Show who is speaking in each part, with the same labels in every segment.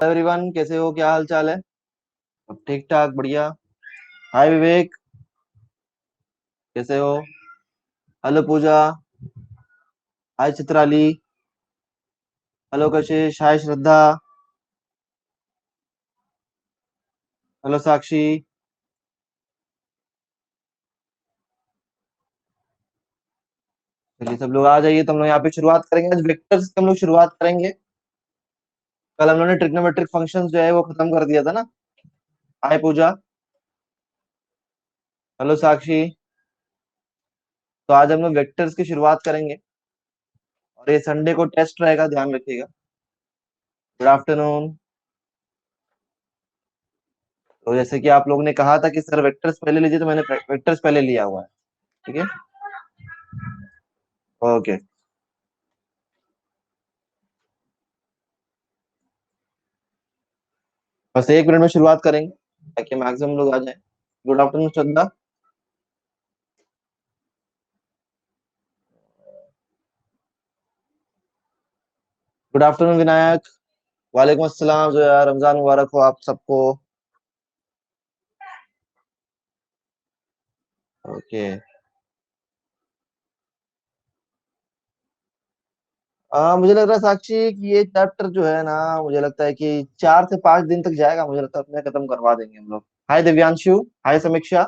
Speaker 1: Everyone, कैसे हो? क्या हाल चाल है? सब ठीक ठाक, बढ़िया। हाय विवेक, कैसे हो? हेलो पूजा। हाय चित्राली। हेलो कशिश। हाय श्रद्धा। हेलो साक्षी। चलिए सब लोग आ जाइए, तो हम लोग यहाँ पे शुरुआत करेंगे। आज वेक्टर्स की हम लोग शुरुआत करेंगे। कल हम लोगों ने ट्रिग्नोमेट्रिक फंक्शंस जो है वो खत्म कर दिया था ना। हाय पूजा। हेलो साक्षी। तो आज हम लोग वेक्टर्स की शुरुआत करेंगे, और ये संडे को टेस्ट रहेगा, ध्यान रखिएगा। Good afternoon. तो जैसे कि आप लोगों ने कहा था कि सर वेक्टर्स पहले लीजिए, तो मैंने वेक्टर्स पहले लिया हुआ है। ठीक है। ओके। बस 1 मिनट में शुरुआत करेंगे ताकि मैक्सिमम लोग आ जाए। Good afternoon Shraddha. Good afternoon Vinayak. वालेकुम अस्सलाम जोया, रमजान मुबारक हो आप सबको। ओके। मुझे लग रहा है साक्षी कि ये चैप्टर जो है ना, मुझे लगता है कि 4 से 5 दिन तक जाएगा। मुझे लगता है अपने खत्म करवा देंगे हम लोग। हाय दिव्यांशु। हाय समीक्षा।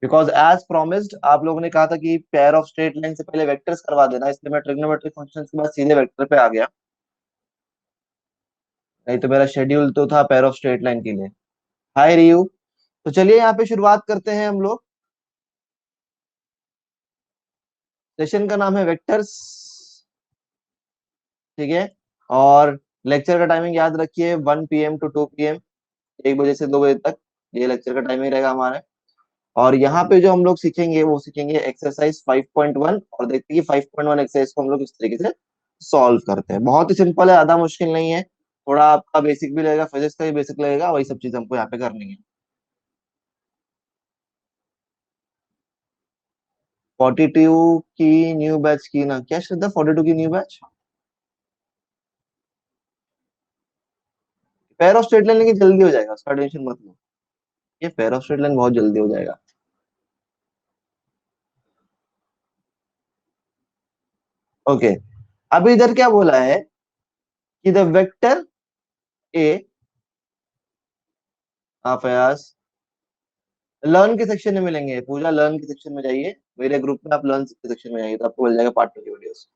Speaker 1: बिकॉज एज प्रोमिस्ड आप लोगों ने कहा था कि पेयर ऑफ स्ट्रेट लाइन से पहले वेक्टर्स करवा देना, इसलिए मैं ट्रिग्नोमेट्रिक फंक्शंस के बाद सीधे वेक्टर पे आ गया। नहीं तो मेरा शेड्यूल तो था पेयर ऑफ स्ट्रेट लाइन के लिए। हाय रियू। तो चलिए यहाँ पे शुरुआत करते हैं हम लोग। सेशन का नाम है वेक्टर्स। ठीक है। और लेक्चर का टाइमिंग याद रखिए, 1 PM to 2 PM, 1 बजे से 2 बजे तक। ये लेक्चर का टाइमिंग रहेगा हमारा। और यहाँ पे जो हम लोग सीखेंगे वो सीखेंगे एक्सरसाइज 5.1, और देखते हैं कि 5.1 एक्सरसाइज को हम लोग इस तरीके से सॉल्व करते हैं। बहुत ही सिंपल है, ज्यादा मुश्किल नहीं है। थोड़ा आपका बेसिक भी लगेगा, फिजिक्स का भी बेसिक लगेगा, वही सब चीज हमको यहाँ पे करनी है। 42 की न्यू बैच की ना, क्या श्रद्धा? 42 की new batch pair of straight line, लेकिन जल्दी हो जाएगा, उसका टेंशन मत लो। ये पेयर ऑफ स्ट्रेट लाइन बहुत जल्दी हो जाएगा। ओके। अब इधर क्या बोला है कि द वेक्टर ए। हाँ फयाज। लर्न के सेक्शन में मिलेंगे पूजा, लर्न के सेक्शन में जाइए। मेरे ग्रुप में आप लर्न के सेक्शन में जाइए तो आपको मिल जाएगा पार्ट 2 की videos.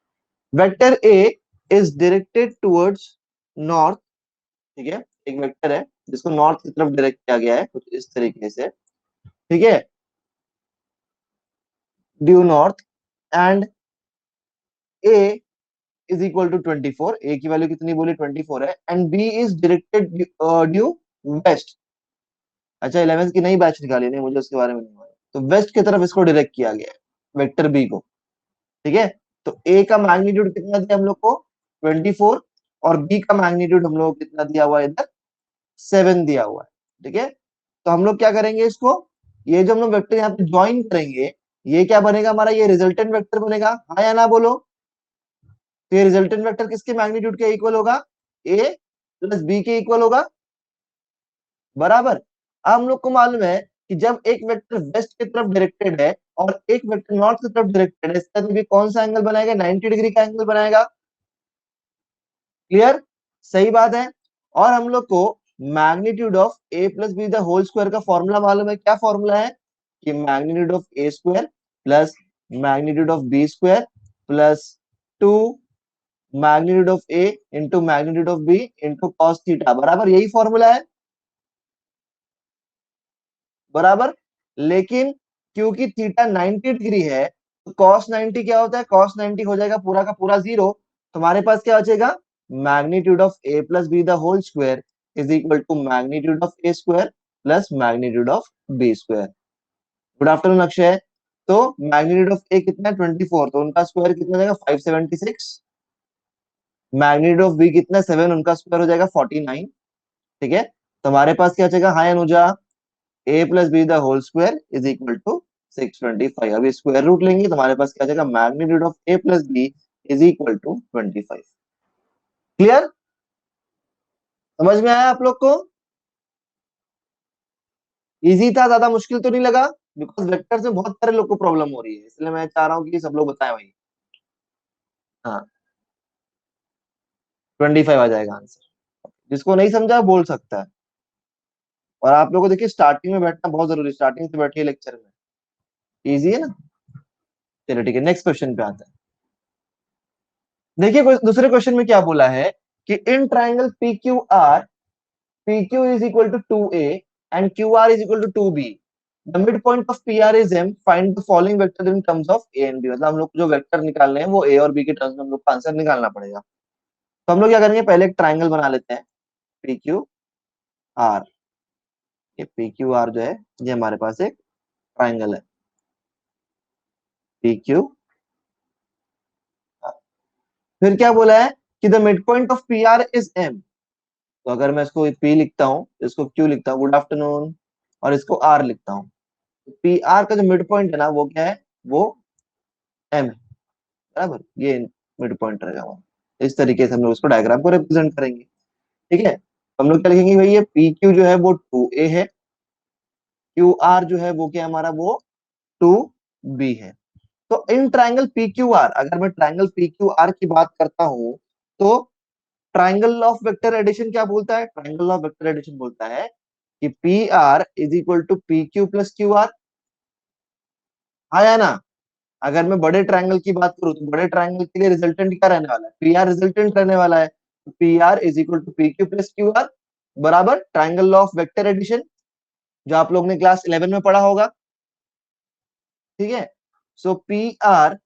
Speaker 1: Vector A is directed towards north. ठीक है। एक वेक्टर है जिसको नॉर्थ की तरफ डायरेक्ट किया गया है, कुछ इस तरीके से। ठीक है। Due north. And A is equal to 24। A की वैल्यू कितनी बोली? 24 है। And B is directed due west. अच्छा, 11 की नई बैच निकाली, नहीं मुझे उसके बारे में नहीं मालूम। तो वेस्ट की तरफ इसको डायरेक्ट किया गया है, वेक्टर बी को। ठीक है। तो ए का मैग्नीट्यूड कितना दिया हम लोग को? 24। और बी का मैग्नीट्यूड हम लोग को कितना दिया हुआ है इधर? 7 दिया हुआ है। ठीक है। तो हम लोग क्या करेंगे इसको, ये जो हम लोग वेक्टर यहाँ पे ज्वाइन करेंगे, ये क्या बनेगा हमारा? ये रिजल्टेंट वेक्टर बनेगा। हाँ या ना बोलो। तो ये रिजल्टेंट वेक्टर किसके मैग्नीट्यूड के इक्वल होगा? ए प्लस बी के इक्वल होगा। बराबर। अब हम लोग को मालूम है कि जब एक वेक्टर वेस्ट की तरफ डायरेक्टेड है और एक वेक्टर नॉर्थ की तरफ डायरेक्टेड है, इसका भी कौन सा एंगल बनाएगा? 90 डिग्री का एंगल बनाएगा। क्लियर? सही बात है। और हम लोग को magnitude of A plus B the whole square का फॉर्मूला मालूम है। क्या फॉर्मूला है? कि magnitude of A square plus magnitude of B square plus 2 magnitude of A into magnitude of B into cos theta, बराबर यही फॉर्मूला है। बराबर। लेकिन क्योंकि थीटा 90 डिग्री है, तो कॉस 90 क्या होता है? कॉस 90 हो जाएगा पूरा का पूरा 0। तुम्हारे पास क्या बचेगा? Magnitude of A plus B the whole square is equal to magnitude of A square plus magnitude of B square. Good afternoon Akshay. तो मैग्नीट्यूड ऑफ ए कितना है? 24, तो उनका स्क्वायर कितना हो जाएगा? 576। मैग्नीट्यूड ऑफ बी कितना है? 7, उनका स्क्वायर हो जाएगा 49। ठीक है। तो हमारे पास क्या बचेगा? Hi Anuja. A plus B the whole square is equal to 625। अभी स्क्वायर रूट लेंगे तो हमारे पास क्या जाएगा? Magnitude of A plus B is equal to 25। Clear? समझ में आया आप लोग को? इजी था, ज्यादा मुश्किल तो नहीं लगा? बिकॉज वेक्टर्स में बहुत सारे लोग को प्रॉब्लम हो रही है, इसलिए मैं चाह रहा हूँ कि सब लोग बताएं भाई। हाँ, 25 आ जाएगा आंसर। जिसको नहीं समझा वो बोल सकता है। और आप लोगों को देखिए स्टार्टिंग में बैठना बहुत जरूरी है, स्टार्टिंग से बैठिए लेक्चर में। इजी है ना? चलिए ठीक है, नेक्स्ट क्वेश्चन पे आते हैं। देखिए दूसरे क्वेश्चन में क्या बोला है कि in triangle P Q R, P Q is equal to 2a and Q R is equal to 2b, the mid point of P R is m, find the following vector in terms of A and b. मतलब हम लोग को जो vector निकालने हैं वो ए और B के टर्म्स में हम लोग को आंसर निकालना पड़ेगा। तो हम लोग क्या करेंगे, पहले एक ट्राइंगल बना लेते हैं, पी क्यू आर। ये पी क्यू आर जो है, ये हमारे पास एक ट्राइंगल है, पी क्यू। फिर क्या बोला है कि the mid point of P R is M. तो अगर मैं इसको पी लिखता हूँ, इसको क्यू लिखता हूँ, गुड आफ्टरनून, और इसको आर लिखता हूँ, पी आर का जो मिड पॉइंट है ना वो क्या है, वो एम है। बराबर, ये मिड पॉइंट रहेगा वो। इस तरीके से हम लोग इसको डायग्राम को रिप्रेजेंट करेंगे। ठीक है, हम लोग क्या लिखेंगे भाई, ये पी क्यू जो है वो 2a है, क्यू आर जो है वो क्या है हमारा, वो 2b है। तो in triangle P Q are, अगर मैं ट्राइंगल पी क्यू आर की बात करता हूं, तो ट्राइंगल ऑफ वेक्टर एडिशन क्या बोलता है, ट्राइंगल ऑफ वेक्टर एडिशन बोलता है कि P R is equal to P Q plus Q R. आया ना? अगर मैं बड़े ट्राइंगल की बात करूं तो बड़े ट्राइंगल के लिए रिजल्टेंट क्या रहने वाला है, पी आर रिजल्टेंट रहने वाला है। P R is equal to P Q plus Q R, बराबर ट्राइंगल ऑफ वेक्टर एडिशन, जो आप लोग ने क्लास 11 में पढ़ा होगा। ठीक है, so P R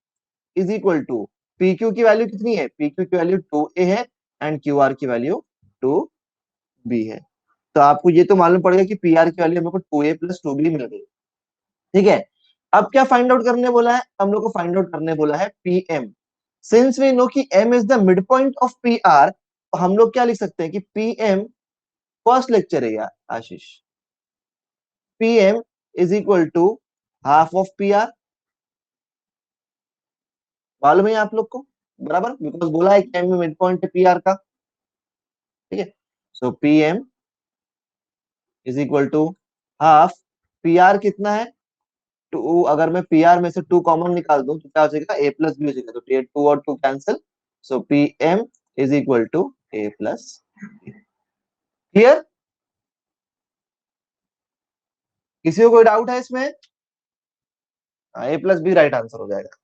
Speaker 1: is equal to, P Q की वैल्यू कितनी है, पी क्यू की वैल्यू 2a है, एंड क्यू आर की वैल्यू 2b है। तो आपको ये तो मालूम पड़ेगा कि पी आर की वैल्यू हमको 2a प्लस 2b मिल गई। ठीक है, अब क्या फाइंड आउट करने बोला है, हम लोग को फाइंड आउट करने बोला है P M. Since we know कि m is the mid point of P R, तो हम लोग क्या लिख सकते हैं कि पी एम, फर्स्ट लेक्चर है यार Ashish, P M is equal to half of P R. मालूम है आप लोग को? बराबर, बिकॉज बोला है कि m मिड पॉइंट है पी आर का। ठीक है, so P M is equal to half, P R कितना है, 2। अगर मैं पी आर में से 2 कॉमन निकाल दूं तो क्या हो जाएगा, a प्लस बी हो जाएगा, तो 2 और 2 cancel, so P M is equal to a plus. Clear? किसी को कोई डाउट है इसमें? A plus b right answer हो जाएगा।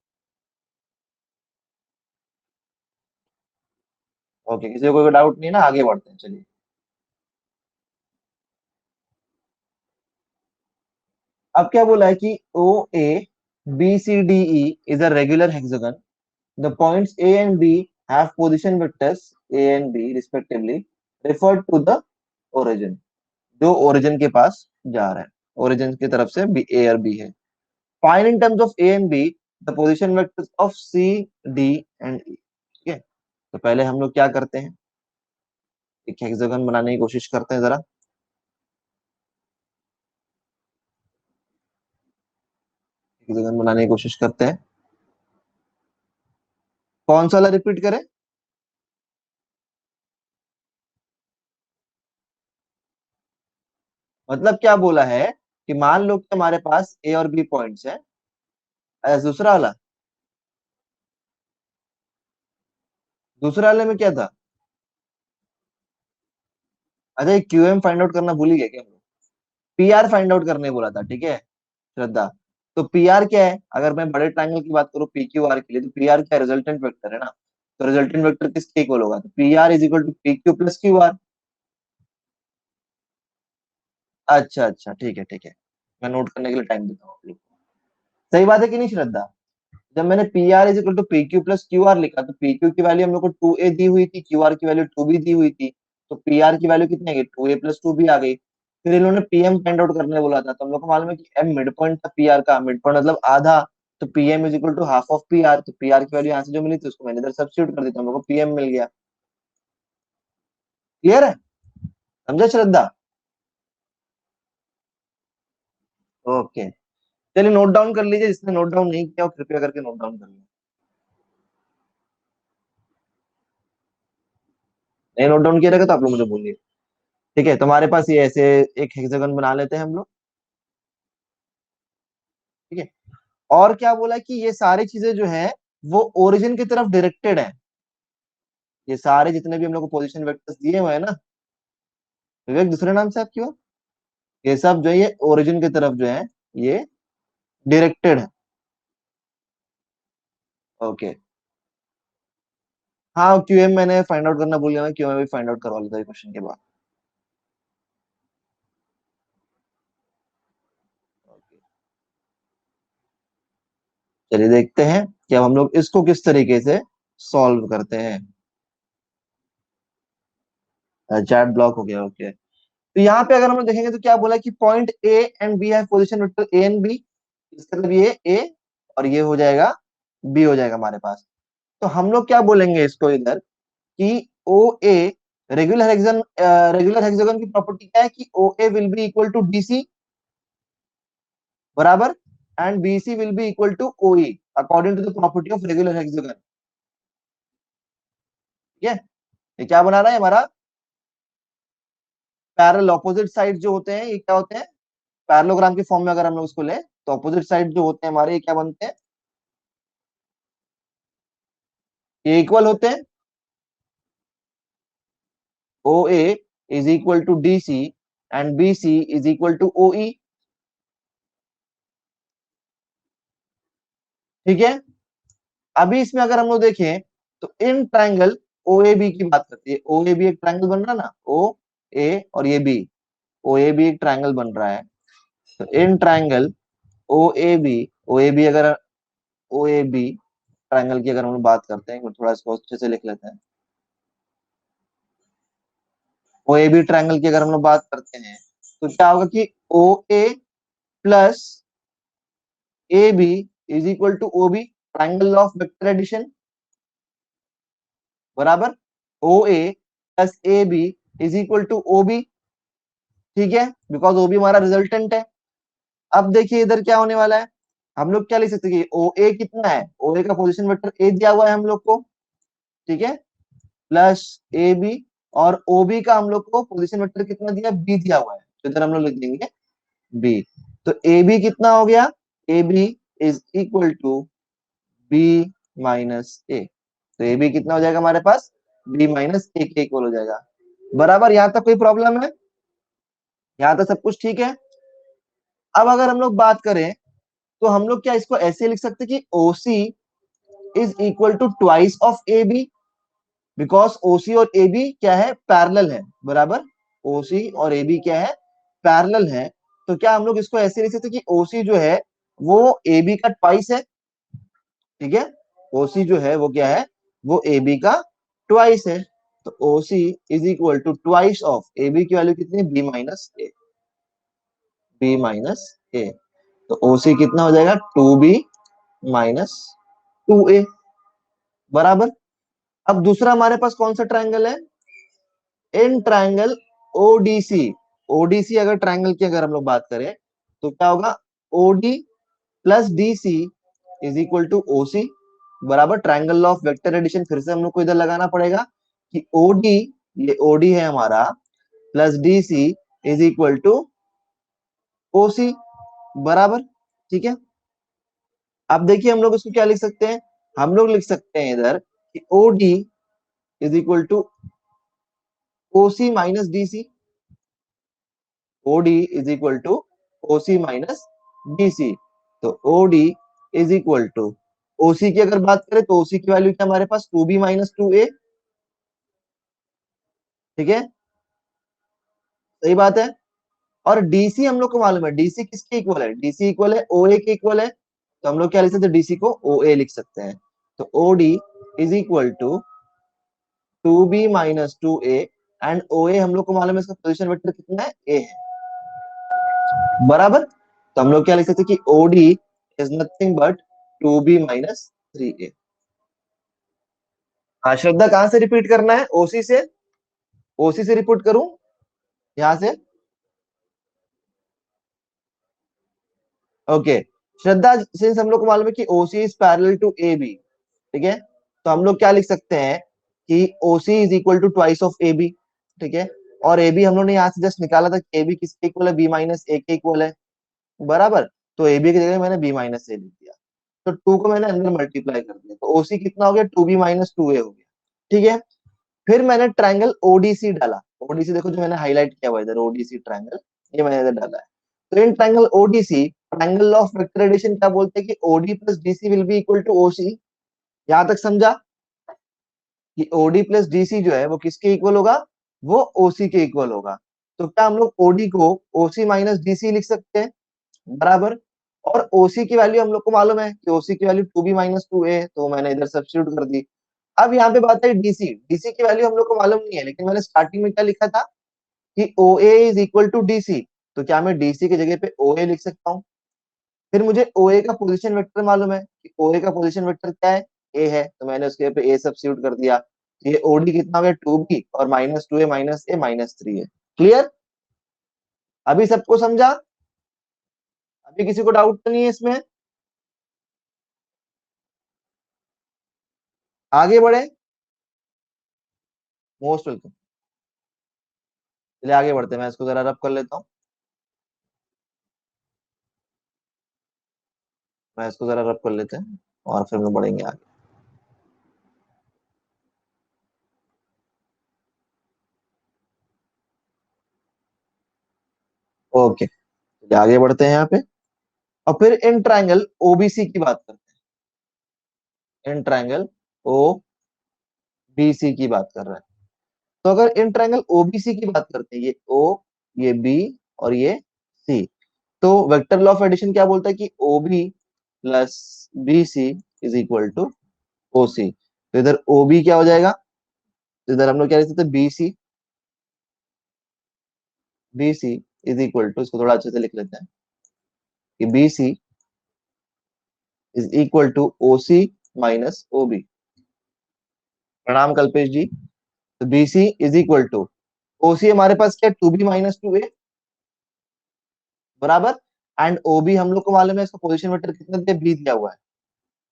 Speaker 1: ओके, किसी को कोई डाउट नहीं है ना, आगे बढ़ते हैं चलिए। अब क्या बोला है कि O A B C D E is a regular hexagon, the points A and B have position vectors A and B respectively referred to the origin, जो origin के पास जा रहा है, origin की तरफ से B, A और B है। Find in terms of A and B the position vectors of C, D and E। ठीक है, तो पहले हम लोग क्या करते हैं, एक हेक्सागन बनाने की कोशिश करते हैं जरा। हेक्सागन बनाने की कोशिश करते हैं, कौन सा वाला रिपीट करें? मतलब क्या बोला है कि मान लो कि हमारे पास ए और बी पॉइंट्स है, दूसरा वाला, दूसरा वाले में क्या था, अच्छा क्यू एम फाइंड आउट करना भूल ही गए क्या? पी आर फाइंड आउट करने बोला था, ठीक है श्रद्धा। तो पी आर क्या है, अगर मैं बड़े ट्रायंगल की बात करूं पी क्यू आर के लिए, तो पी आर क्या है, रिजल्टेंट वेक्टर है ना। तो रिजल्टेंट वेक्टर किसके इक्वल होगा, तो P R is equal to P Q plus Q R. अच्छा अच्छा, ठीक है ठीक है, मैं नोट करने के लिए टाइम देता हूँ आप लोग को। सही बात है कि नहीं श्रद्धा? जब मैंने P R is equal to P Q plus Q R लिखा, तो पी क्यू की वैल्यू हम लोग को 2a दी हुई थी, क्यू आर की वैल्यू 2b दी हुई थी, तो पी आर की वैल्यू कितनी आ गई, 2a प्लस 2b आ गई। फिर इन्होंने पीएम फाइंड आउट करने बोला था, तो हम लोग को मालूम है कि एम मिड पॉइंट था पी आर का, मिड पॉइंट मतलब आधा, तो PM is equal to half of P R. तो पी आर की वैल्यू यहाँ से जो मिली थी उसको मैंने इधर सब्स्टिट्यूट कर दी, तो हम लोग को पीएम मिल गया। क्लियर है? समझा श्रद्धा? ओके, चलिए नोट डाउन कर लीजिए, जिसने नोट डाउन नहीं किया वो कृपया करके नोट डाउन कर लीजिए। नहीं नोट डाउन किया रहेगा तो आप लोग मुझे बोलिए। ठीक है, तुम्हारे पास ये ऐसे एक हेक्सागन बना लेते हैं हम लोग। ठीक है, और क्या बोला कि ये सारी चीजें जो है वो ओरिजिन की तरफ डायरेक्टेड है। ये सारे जितने भी हम लोग को पोजीशन वेक्टर्स दिए हुए हैं ना, विवेक दूसरे नाम से आपकी बात, ये सब जो है ये ओरिजिन की तरफ जो है ये डायरेक्टेड है। ओके। हाँ, क्यूएम मैंने फाइंड आउट करना भूल गया, मैं क्यूएम भी फाइंड आउट करवा लेता क्वेश्चन के बाद। Okay. चलिए देखते हैं कि अब हम लोग इसको किस तरीके से सॉल्व करते हैं। चैट ब्लॉक हो गया, ओके। तो यहाँ पे अगर हम लोग देखेंगे तो क्या बोला कि पॉइंट ए एंड बी है, position vector A and B, इसका मतलब ये ए और ये हो जाएगा बी हो जाएगा हमारे पास। तो हम लोग क्या बोलेंगे इसको इधर कि ओ ए, रेगुलर हेक्सागन की प्रॉपर्टी क्या है कि O A will be equal to D C, बराबर, and B C will be equal to O E according to the property of regular hexagon. ठीक है, ये क्या बना रहा है हमारा, पैरेलल ऑपोजिट साइड जो होते हैं ये क्या होते हैं, पैरेललोग्राम के फॉर्म में अगर हम लोग उसको ले तो ऑपोजिट साइड जो होते हैं हमारे ये क्या बनते हैं, ये इक्वल होते हैं। O A is equal to D C and B C is equal to O E. ठीक है, अभी इसमें अगर हम लोग देखें तो in triangle O A B की बात करती है, ओ ए बी एक ट्राइंगल बन रहा है ना, ओ ए और ये बी, ओ ए बी एक ट्राइंगल बन रहा है। तो in triangle O A B, O A B अगर ओ ए बी ट्राइंगल की अगर हम लोग बात करते हैं, थोड़ा इसको अच्छे से लिख लेते हैं। ओ ए बी ट्राइंगल की अगर हम लोग बात करते हैं तो क्या होगा कि O A plus A B is equal to O B, triangle of vector addition, बराबर, O A plus A B is equal to O B. ठीक है, बिकॉज ओ बी हमारा रिजल्टेंट है। अब देखिए इधर क्या होने वाला है, हम लोग क्या लिख सकते हैं कि ओ ए कितना है, ओ ए का पोजीशन वेक्टर ए दिया हुआ है हम लोग को, ठीक है, प्लस ए बी, और ओ बी का हम लोग को पोजीशन वेक्टर कितना दिया, बी दिया हुआ है, तो इधर हम लोग लिख देंगे बी। तो ए बी कितना हो गया, A B is equal to B minus A. तो ए बी कितना हो जाएगा हमारे पास, बी माइनस ए के इक्वल हो जाएगा, बराबर। यहां तक कोई प्रॉब्लम है, यहां तक सब कुछ ठीक है। अब अगर हम लोग बात करें तो हम लोग क्या इसको ऐसे लिख सकते हैं कि ओसी is equal to twice of A B, because O C और ए बी क्या है, पैरेलल है, बराबर, ओसी और ए बी क्या है, पैरेलल है। तो क्या हम लोग इसको ऐसे लिख सकते हैं कि ओसी जो है वो ए बी का ट्वाइस है। ठीक है, ओसी जो है वो क्या है, वो ए बी का ट्वाइस है। तो OC is equal to twice of A B की वैल्यू कितनी, B minus A, B minus A. तो ओसी कितना हो जाएगा, two B minus two A, बराबर। अब दूसरा हमारे पास कौन सा ट्रायंगल है, इन ट्रायंगल ओडीसी, ओडीसी अगर ट्रायंगल की अगर हम लोग बात करें तो क्या होगा, O D plus D C is equal to O C, बराबर, ट्राइंगल ऑफ वेक्टर एडिशन फिर से हम लोग को इधर लगाना पड़ेगा कि ओडी, ये ओडी है हमारा, plus D C is equal to O C, बराबर। ठीक है, अब देखिए हम लोग इसको क्या लिख सकते हैं, हम लोग लिख सकते हैं इधर कि OD is equal to O C minus D C, OD is equal to O C minus D C. तो OD is equal to OC की अगर बात करें तो ओसी की वैल्यू क्या हमारे पास, टू बी माइनस टू ए। ठीक है, सही बात है। और डीसी हम लोग को मालूम है, डीसी किसके इक्वल है, डीसी इक्वल है ओ ए के इक्वल है। तो हम लोग क्या लिख सकते हैं, डीसी को ओ ए लिख सकते हैं। तो O D is equal to two B minus two A, and O A हम लोग को मालूम है इसका पोजिशन वेक्टर कितना है, ए है, बराबर। तो हम लोग क्या लिख सकते हैं कि O D is nothing but two B minus three A. हाँ श्रद्धा, कहां से रिपीट करना है, ओसी से, ओसी से रिपीट करूं, यहां से, ओके। श्रद्धा, सिंस हम लोग को मालूम है कि ओसी is parallel to A B, ठीक है, तो हम लोग क्या लिख सकते हैं कि ओसी is equal to twice of A B. ठीक है, और ए बी हम लोग ने यहाँ से जस्ट निकाला था कि ए बी किसके इक्वल है, बी माइनस ए के इक्वल है, बराबर। तो ए बी की जगह मैंने बी माइनस ए लिख दिया, तो टू को मैंने अंदर मल्टीप्लाई कर दिया, तो ओसी कितना हो गया, टू बी माइनस टू ए हो गया, ठीक है। फिर मैंने ट्रायंगल ओडीसी डाला, ओडीसी देखो जो मैंने हाईलाइट किया हुआ है इधर, ओडीसी ट्रायंगल, ये मैंने इधर डाला है। तो in triangle ODC, triangle of vector addition क्या बोलते हैं कि OD plus DC will be equal to OC. यहां तक समझा कि ओडी प्लस डीसी जो है वो किसके इक्वल होगा, वो ओसी के इक्वल होगा। तो क्या हम लोग ओडी को ओसी माइनस डीसी लिख सकते हैं, बराबर। और ओसी की वैल्यू हम लोग को मालूम है कि ओसी की value two B minus two A, तो मैंने इधर सब्स्टिट्यूट कर दी। अब यहाँ पे बात है डीसी, डीसी की वैल्यू हम लोग को मालूम नहीं है, लेकिन मैंने स्टार्टिंग में क्या लिखा था कि O A is equal to DC, तो क्या मैं डीसी की जगह पे ओ ए लिख सकता हूँ। फिर मुझे ओ ए का पोजीशन वेक्टर मालूम है कि ओ ए का पोजीशन वेक्टर क्या है, ए है, तो मैंने उसके पे ए सब्स्टिट्यूट कर दिया, तो ये ओडी कितना हो गया, टू बी, और माइनस टू ए माइनस ए माइनस थ्री है। क्लियर, अभी सबको समझा, अभी किसी को डाउट तो नहीं है इसमें, आगे बढ़े। Most welcome. चलिए आगे बढ़ते हैं, मैं इसको जरा रब कर लेता हूँ, मैं इसको जरा रब कर लेते हैं और फिर हम लोग बढ़ेंगे आगे। ओके, चलिए आगे बढ़ते हैं यहाँ पे, और फिर इन ट्रायंगल ओबीसी की बात करते हैं, इन ट्रायंगल ओबीसी की बात कर रहे हैं। तो अगर इन ट्रायंगल ओबीसी की बात करते हैं, ये ओ, ये बी और ये सी, तो वेक्टर लॉ ऑफ एडिशन क्या बोलता है कि O B plus B C is equal to O C. तो इधर ओ बी क्या हो जाएगा, तो इधर हम लोग क्या लिख सकते हैं, B C is equal to, इसको थोड़ा अच्छे से लिख लेते हैं कि B C is equal to O C minus O B. प्रणाम कल्पेश जी। तो B C is equal to O C, हमारे पास क्या, two B minus two A, बराबर। एंड ओ बी हम लोग को मालूम है, इसका पोजिशन वेक्टर कितना दिया, बी दिया हुआ है,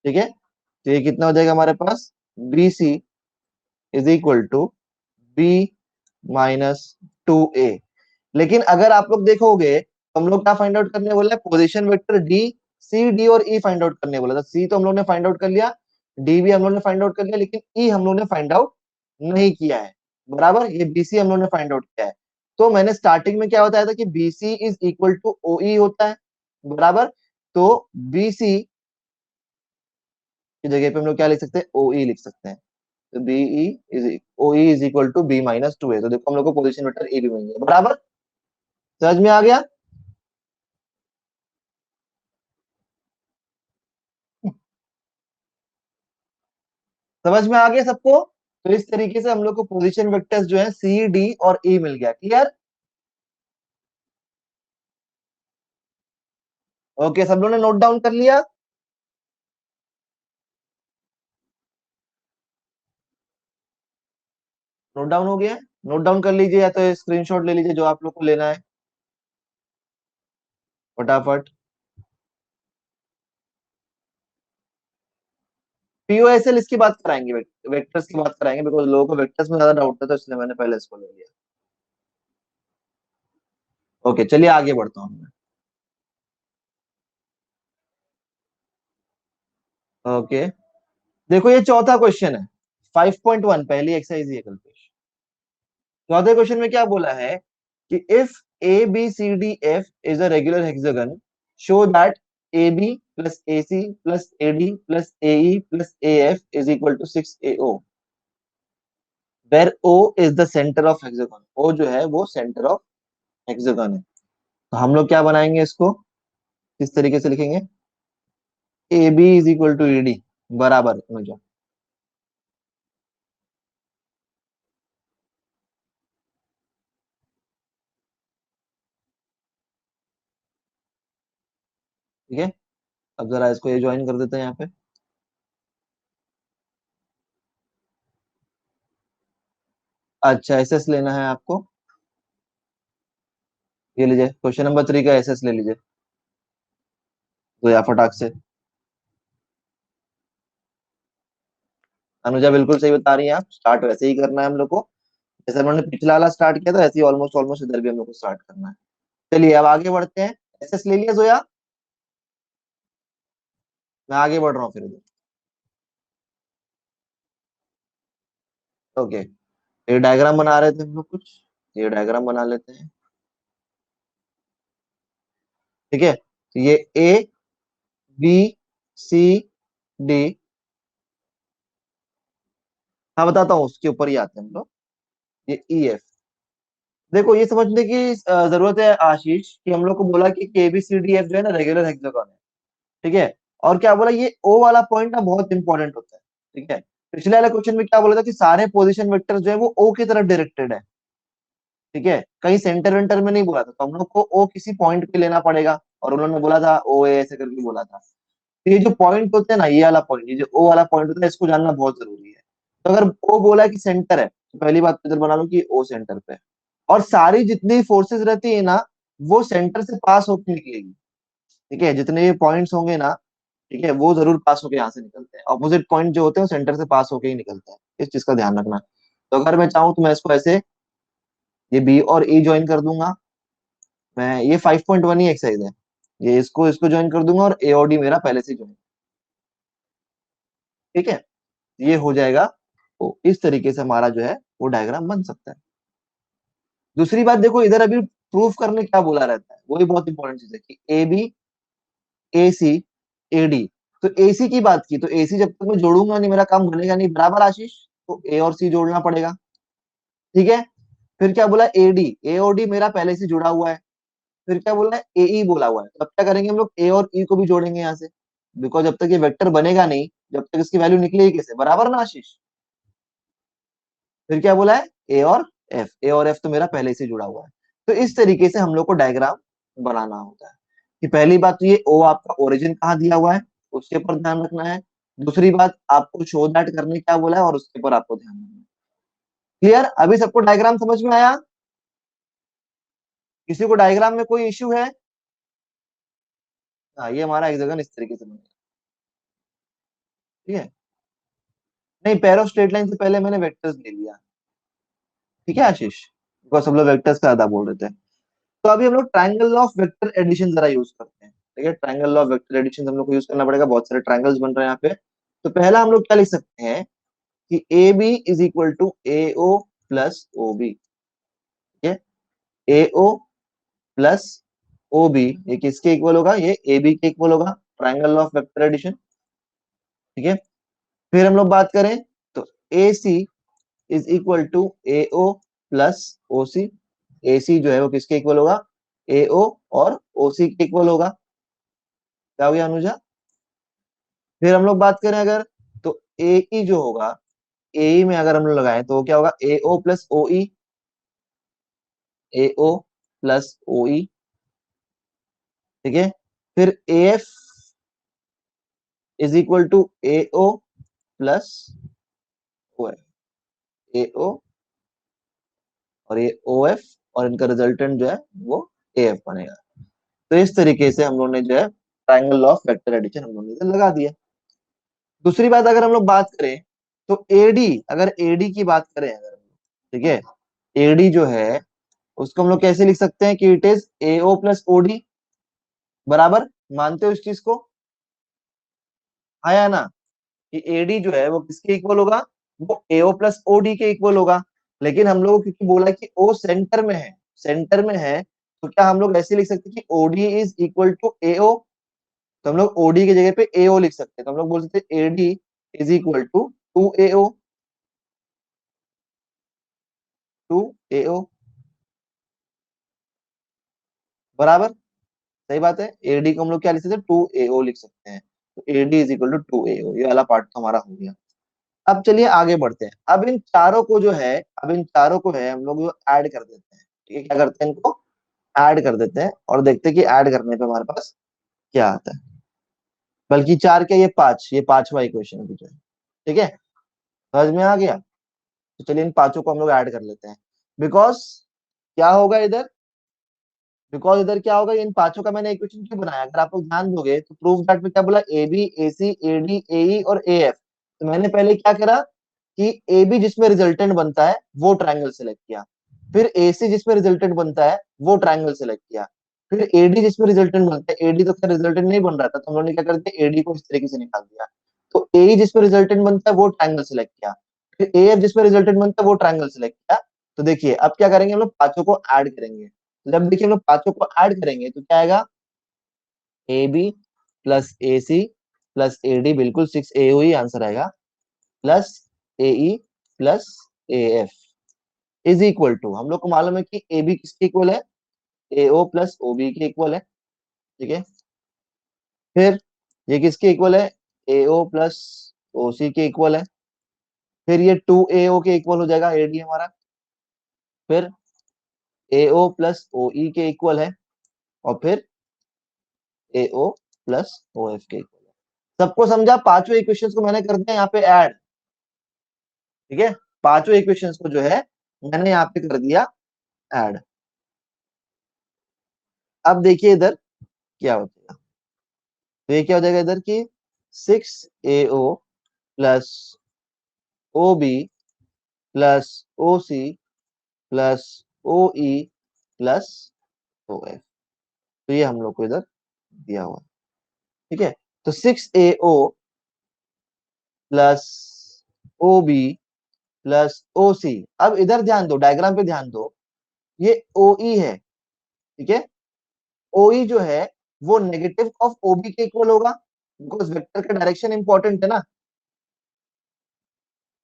Speaker 1: ठीक है। तो ये कितना हो जाएगा हमारे पास, B C is equal to B minus two A. लेकिन अगर आप लोग देखोगे तो हम लोग क्या फाइंड आउट करने बोला है, position vector D, C D और ई फाइंड आउट करने बोला था। सी तो हम लोग ने फाइंड आउट कर लिया, डी भी हम लोग ने फाइंड आउट कर लिया, लेकिन ई हम लोग ने फाइंड आउट नहीं किया है, बराबर। ये बीसी हम लोग ने फाइंड आउट किया है। तो मैंने स्टार्टिंग में क्या बताया था कि B C is equal to O E होता है, बराबर। तो बीसी की जगह पे हम लोग क्या लिख सकते हैं, ओ ई लिख सकते हैं। तो BE is O E is equal to B minus two है, तो देखो हम लोग को पोजीशन वेक्टर ए भी मिल गया, बराबर। समझ में आ गया, समझ में आ गया सबको। तो इस तरीके से हम लोग को पोजीशन वेक्टर्स जो है सी डी और ई मिल गया, क्लियर। ओके, सब लोगों ने नोट डाउन कर लिया, नोट डाउन हो गया, नोट डाउन कर लीजिए या तो स्क्रीनशॉट ले लीजिए जो आप लोग को लेना है, फटाफट। पीओएसएल इसकी बात कराएंगे, वेक्टर्स की बात कराएंगे, बिकॉज लोगों को वेक्टर्स में ज्यादा डाउट था, तो इसलिए मैंने पहले इसको ले लिया। ओके, चलिए आगे बढ़ता हूँ मैं। ओके, देखो ये चौथा क्वेश्चन है, 5.1, पहली एक्सरसाइज ये कल पेश। चौथे क्वेश्चन में क्या बोला है कि if A B C D F is a regular hexagon, show that A B plus A C plus A D plus A E plus A F is equal to six A O, where O is the centre of hexagon. O जो है वो centre of hexagon है। तो हम लोग क्या बनाएंगे इसको, किस तरीके से लिखेंगे, A B is equal to A D, बराबर मुझे, ठीक है। अब जरा इसको ये ज्वाइन कर देते हैं यहाँ पे। अच्छा, एसएस लेना है आपको, ये लीजिए क्वेश्चन नंबर 3 का एसएस ले लीजिए, तो या फटाक से। अनुजा बिल्कुल सही बता रही हैं आप, स्टार्ट वैसे ही करना है हम लोग को, जैसे हमने पिछला वाला स्टार्ट किया था ऐसे ही ऑलमोस्ट ऑलमोस्ट इधर भी हम लोग को स्टार्ट करना है। चलिए अब आगे बढ़ते हैं। एसएस ले लिया जोया? मैं आगे बढ़ रहा हूँ फिर इधर। ओके, ये डायग्राम बना रहे थे हम लोग कुछ, ये डायग्राम बना लेते हैं। ठीक है, तो ये ए बी सी डी, हाँ बताता हूँ, उसके ऊपर ही आते हैं हम लोग। ये ई एफ। देखो ये समझने की जरूरत है आशीष कि हम लोग को बोला कि के बी सी डी एफ जो है ना रेगुलर हेक्सागोन है। ठीक है, और क्या बोला, ये ओ वाला पॉइंट ना बहुत इंपॉर्टेंट होता है। ठीक है, पिछले वाले क्वेश्चन में क्या बोला था कि सारे पोजीशन वेक्टर जो है वो ओ की तरफ डायरेक्टेड है। ठीक है, कहीं सेंटर वेंटर में नहीं बोला था, तो हम लोग को ओ किसी पॉइंट पे लेना पड़ेगा, और उन्होंने बोला था ओ ए ऐसे करके बोला था। तो ये जो पॉइंट होते हैं ना, ये वाला पॉइंट, ये जो ओ वाला पॉइंट होता है, इसको जानना बहुत जरूरी है। तो अगर ओ बोला कि सेंटर है, तो पहली बात तो इधर बना लो कि ओ सेंटर पे है। और सारी जितनी फोर्सेस रहती है ना, वो सेंटर से पास होकर निकलेगी। ठीक है, जितने ये पॉइंट्स होंगे ना, ठीक है, वो जरूर पास होके यहाँ से निकलते हैं। ऑपोजिट पॉइंट जो होते हैं वो सेंटर से पास होके ही निकलते हैं, इस चीज का ध्यान रखना। तो अगर मैं चाहूँ तो मैं इसको ऐसे, ये बी और ई ज्वाइन कर दूंगा। मैं ये 5.1 ही एक्सरसाइज है, ये इसको इसको ज्वाइन कर दूंगा, और ए और डी मेरा पहले से ज्वाइन। ठीक है, ये हो जाएगा। तो इस तरीके से हमारा जो है वो डायग्राम बन सकता है। दूसरी बात देखो, इधर अभी प्रूफ करने क्या बोला रहता है, वही बहुत इंपॉर्टेंट चीज है कि A B A C A D. तो ए सी की बात की, तो ए सी जब तक मैं जोड़ूंगा नहीं मेरा काम बनेगा नहीं, बराबर आशीष? तो ए और सी जोड़ना पड़ेगा। ठीक है, फिर क्या बोला, ए डी, ए और डी मेरा पहले से जुड़ा हुआ है। फिर क्या बोला है, ए ई बोला हुआ है, तो अब क्या करेंगे हम लोग, ए और ई को भी जोड़ेंगे यहाँ से। बिकॉज जब तक ये वेक्टर बनेगा नहीं, जब तक इसकी वैल्यू निकलेगी कैसे, बराबर ना आशीष? फिर क्या बोला है, ए और एफ, ए और एफ तो मेरा पहले से जुड़ा हुआ है। तो इस तरीके से हम लोग को डायग्राम बनाना होता है। कि पहली बात तो ये ओ आपका ओरिजिन कहाँ दिया हुआ है, उसके ऊपर ध्यान रखना है। दूसरी बात, आपको शो दैट करने क्या बोला है, और उसके ऊपर आपको ध्यान रखना है। क्लियर? अभी सबको डायग्राम समझ में आया? किसी को डायग्राम में कोई इश्यू है? हाँ, ये हमारा हेक्सागन इस तरीके से बनेगा। ठीक है, नहीं, पैरो स्ट्रेट लाइन से पहले मैंने वेक्टर्स ले लिया। ठीक है आशीष, बिकॉज सब लोग वेक्टर्स का ज्यादा बोल रहे थे। तो अभी हम लोग ट्रायंगल ऑफ वेक्टर एडिशन जरा यूज करते हैं। ठीक है, ट्रायंगल ऑफ वेक्टर एडिशन हम लोग को यूज करना पड़ेगा, बहुत सारे ट्रायंगल्स बन रहे हैं यहाँ पे। तो पहला हम लोग क्या लिख सकते हैं कि A B is equal to A O plus O B. ठीक है, ए ओ प्लस ओ बी, ये किसके इक्वल होगा, ये ए बी के इक्वल होगा, ट्रायंगल ऑफ वेक्टर एडिशन। ठीक है, फिर हम लोग बात करें तो A C is equal to A O plus O C. A C जो है वो किसके इक्वल होगा, ए ओ और ओ सी के इक्वल होगा। क्या हो गया अनुजा? फिर हम लोग बात करें अगर, तो ए ई जो होगा, ए ई में अगर हम लोग लगाएं तो क्या होगा, ए ओ प्लस ओ ई, ए ओ प्लस ओ ई। ठीक है, फिर A F is equal to A O plus O F, A O और ये ओ एफ, और इनका रिजल्टेंट जो है वो ए एफ बनेगा। तो इस तरीके से हम लोग ने जो है ट्रायंगल ऑफ वेक्टर एडिशन हम लोग ने इधर लगा दिया। दूसरी बात अगर हम लोग बात करें तो एडी, अगर एडी की बात करें अगर हम लोग, ठीक है, एडी जो है उसको हम लोग कैसे लिख सकते हैं कि it is A O plus OD. बराबर, मानते हो इस चीज को? हाँ या ना, कि एडी जो है वो किसके इक्वल होगा, वो एओ प्लस ओडी के इक्वल होगा। लेकिन हम लोग क्योंकि बोला कि ओ सेंटर में है, सेंटर में है, तो क्या हम लोग ऐसे लिख सकते हैं कि ओडी इज इक्वल टू एओ? तो हम लोग ओडी की जगह पे एओ लिख सकते हैं, तो हम लोग बोल सकते हैं A D is equal to two A O, two A O. बराबर, सही बात है, एडी को हम लोग क्या लिख सकते हैं, टू एओ लिख सकते हैं। तो A D is equal to two A O, ये वाला पार्ट तो हमारा हो गया। अब चलिए आगे बढ़ते हैं। अब इन चारों को जो है, अब इन चारों को है हम लोग ऐड कर देते हैं। ठीक है, क्या करते हैं, इनको ऐड कर देते हैं और देखते हैं कि ऐड करने पे हमारे पास क्या आता है। बल्कि चार क्या, ये पांच, ये पांचवा इक्वेशन भी जो है। ठीक है, समझ में आ गया? तो चलिए इन पांचों को हम लोग ऐड कर लेते हैं। बिकॉज क्या होगा इधर, बिकॉज इधर क्या होगा, इन पांचों का मैंने इक्वेशन क्यों बनाया, अगर आप लोग ध्यान दोगे तो प्रूफ दैट में क्या बोला, ए B A C A D A ई और ए एफ। तो मैंने पहले क्या करा, कि ए बी जिसमें रिजल्टेंट बनता है वो ट्रायंगल सेलेक्ट किया, फिर ए सी जिसमें रिजल्टेंट बनता है वो ट्रायंगल सेलेक्ट किया, फिर एडी जिसमें रिजल्टेंट बनता है, एडी तो खैर रिजल्टेंट नहीं बन रहा था, तो हम लोगों ने क्या कर दिया, एडी को इस तरीके से निकाल दिया। तो ए जिसमें रिजल्टेंट बनता है वो ट्रायंगल सेलेक्ट किया, फिर ए एफ जिसमें रिजल्टेंट बनता है वो ट्रायंगल सेलेक्ट किया। तो देखिए अब क्या करेंगे, हम लोग पांचों को ऐड करेंगे। तो जब देखिए हम लोग पांचों को ऐड करेंगे तो क्या आएगा, A B plus A C plus A D, बिल्कुल 6 ए ही आंसर आएगा, plus A E plus A F is equal to, हम लोग को मालूम है कि ए बी किसके इक्वल है, ए ओ प्लस ओ बी के इक्वल है। ठीक है, फिर ये किसके इक्वल है, ए ओ प्लस ओ सी के इक्वल है, फिर ये 2 ए ओ के इक्वल हो जाएगा ए डी हमारा, फिर ए ओ प्लस ओ ई के इक्वल है, और फिर ए ओ प्लस ओ एफ के इक्वल है। सबको समझा, पांचों इक्वेशंस को मैंने कर दिया यहाँ पे ऐड। ठीक है, पांचों इक्वेशंस को जो है मैंने यहाँ पे कर दिया ऐड। अब देखिए इधर क्या हो जाएगा, तो ये क्या हो जाएगा इधर की 6 A O plus O B plus O C plus O E plus O F, तो ये हम लोग को इधर दिया हुआ है। ठीक है, तो 6 A O plus O B plus O C, अब इधर ध्यान दो, डायग्राम पे ध्यान दो, ये ओ ई है। ठीक है, ओ ई जो है वो नेगेटिव ऑफ ओ बी के इक्वल होगा, बिकॉज वेक्टर का डायरेक्शन इंपॉर्टेंट है ना।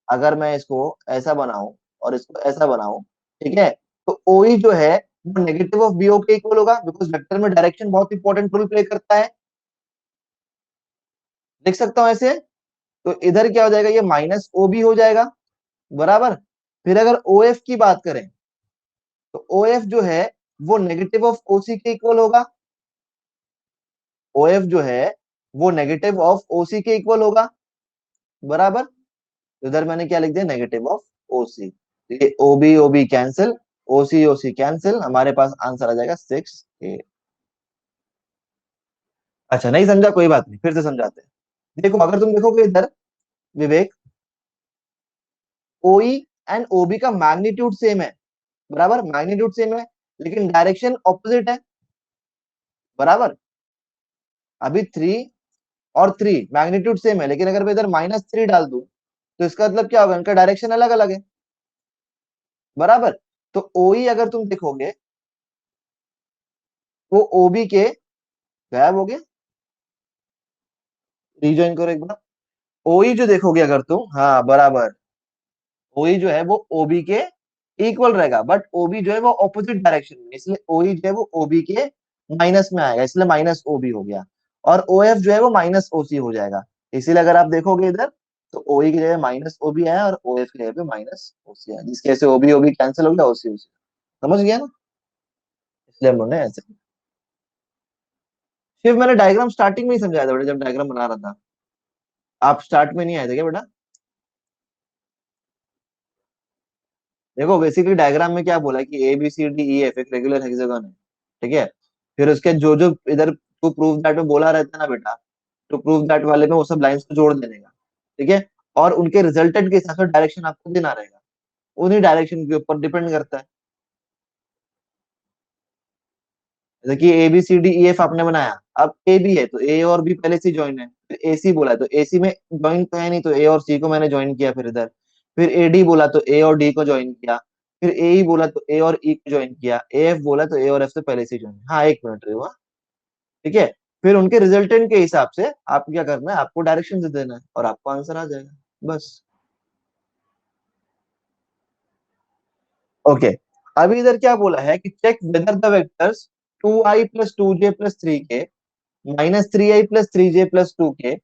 Speaker 1: अगर मैं इसको ऐसा बनाऊं और इसको ऐसा बनाऊं, ठीक है, तो ओ ई जो है वो नेगेटिव ऑफ बी ओ के इक्वल होगा, बिकॉज वेक्टर में डायरेक्शन बहुत इंपॉर्टेंट रोल प्ले करता है। लिख सकता हूं ऐसे, तो इधर क्या हो जाएगा, ये माइनस ओ बी हो जाएगा, बराबर। फिर अगर ओ एफ की बात करें, तो ओ एफ जो है वो नेगेटिव ऑफ ओ सी के इक्वल होगा, ओ एफ जो है वो नेगेटिव ऑफ ओ सी के इक्वल होगा, बराबर। तो इधर मैंने क्या लिख दिया, नेगेटिव ऑफ ओ सी, ये ओ बी कैंसिल, ओ सी कैंसिल, हमारे पास आंसर आ जाएगा 6 ए। अच्छा नहीं समझा, कोई बात नहीं, फिर से समझाते हैं। देखो अगर तुम देखोगे इधर विवेक, ओई एंड ओबी का मैग्नीट्यूड सेम है, बराबर, मैग्नीट्यूड सेम है, लेकिन डायरेक्शन ऑपोजिट है, बराबर। अभी 3 और 3 मैग्नीट्यूड सेम है, लेकिन अगर मैं इधर -3 डाल दूं तो इसका मतलब क्या होगा, इनका डायरेक्शन अलग अलग है, बराबर। तो ओई अगर तुम देखोगे वो ओबी के, गायब हो गया, रिज्वाइन करो एक बार। ओई जो देखोगे अगर तुम, हाँ बराबर, ओई जो है वो ओबी के इक्वल रहेगा, बट ओबी जो है वो ऑपोजिट डायरेक्शन में, इसलिए ओई जो है वो ओबी के माइनस में आएगा, इसलिए माइनस ओबी हो गया। और ओ एफ जो है वो माइनस ओसी हो जाएगा, इसीलिए अगर आप देखोगे इधर, तो ओई की जगह माइनस ओबी आया और ओ एफ की जगह पे माइनस ओसी आया, जिसकी वजह से ओबी ओबी कैंसिल हो गया, ओसी ओसी, समझ गया ना, इसलिए हम लोगों ने ऐसे। सिर्फ मैंने डायग्राम स्टार्टिंग में ही समझाया था बेटा, जब डायग्राम बना रहा था। आप स्टार्ट में नहीं आए थे क्या बेटा? देखो बेसिकली डायग्राम में क्या बोला है कि A B C D E F एक रेगुलर हेक्सागन है। ठीक है, फिर उसके जो जो इधर टू प्रूव दैट में बोला रहता है ना बेटा, टू प्रूव दैट वाले में वो सब लाइंस को जोड़ देने का। ठीक है, और उनके रिजल्टेंट के हिसाब से डायरेक्शन आपको देना रहेगा, उन्हीं डायरेक्शन के ऊपर डिपेंड करता है। जैसे कि A B C D E F आपने बनाया, अब ए बी है तो ए और बी पहले से ज्वाइन है, फिर ए सी बोला तो ए सी में ज्वाइन तो है नहीं, तो ए और सी को मैंने ज्वाइन किया, फिर इधर फिर ए डी बोला तो ए और डी को ज्वाइन किया, फिर ए ई बोला तो ए और ई को ज्वाइन किया, ए एफ बोला तो ए और एफ से पहले से ज्वाइन। हाँ एक मिनट हुआ। ठीक है, फिर उनके रिजल्टेंट के हिसाब से आपको क्या करना है, आपको डायरेक्शन दे देना है और आपको आंसर आ जाएगा, बस। ओके, अभी इधर क्या बोला है कि check whether the vectors 2i + 2j + 3k -3i + 3j + 2k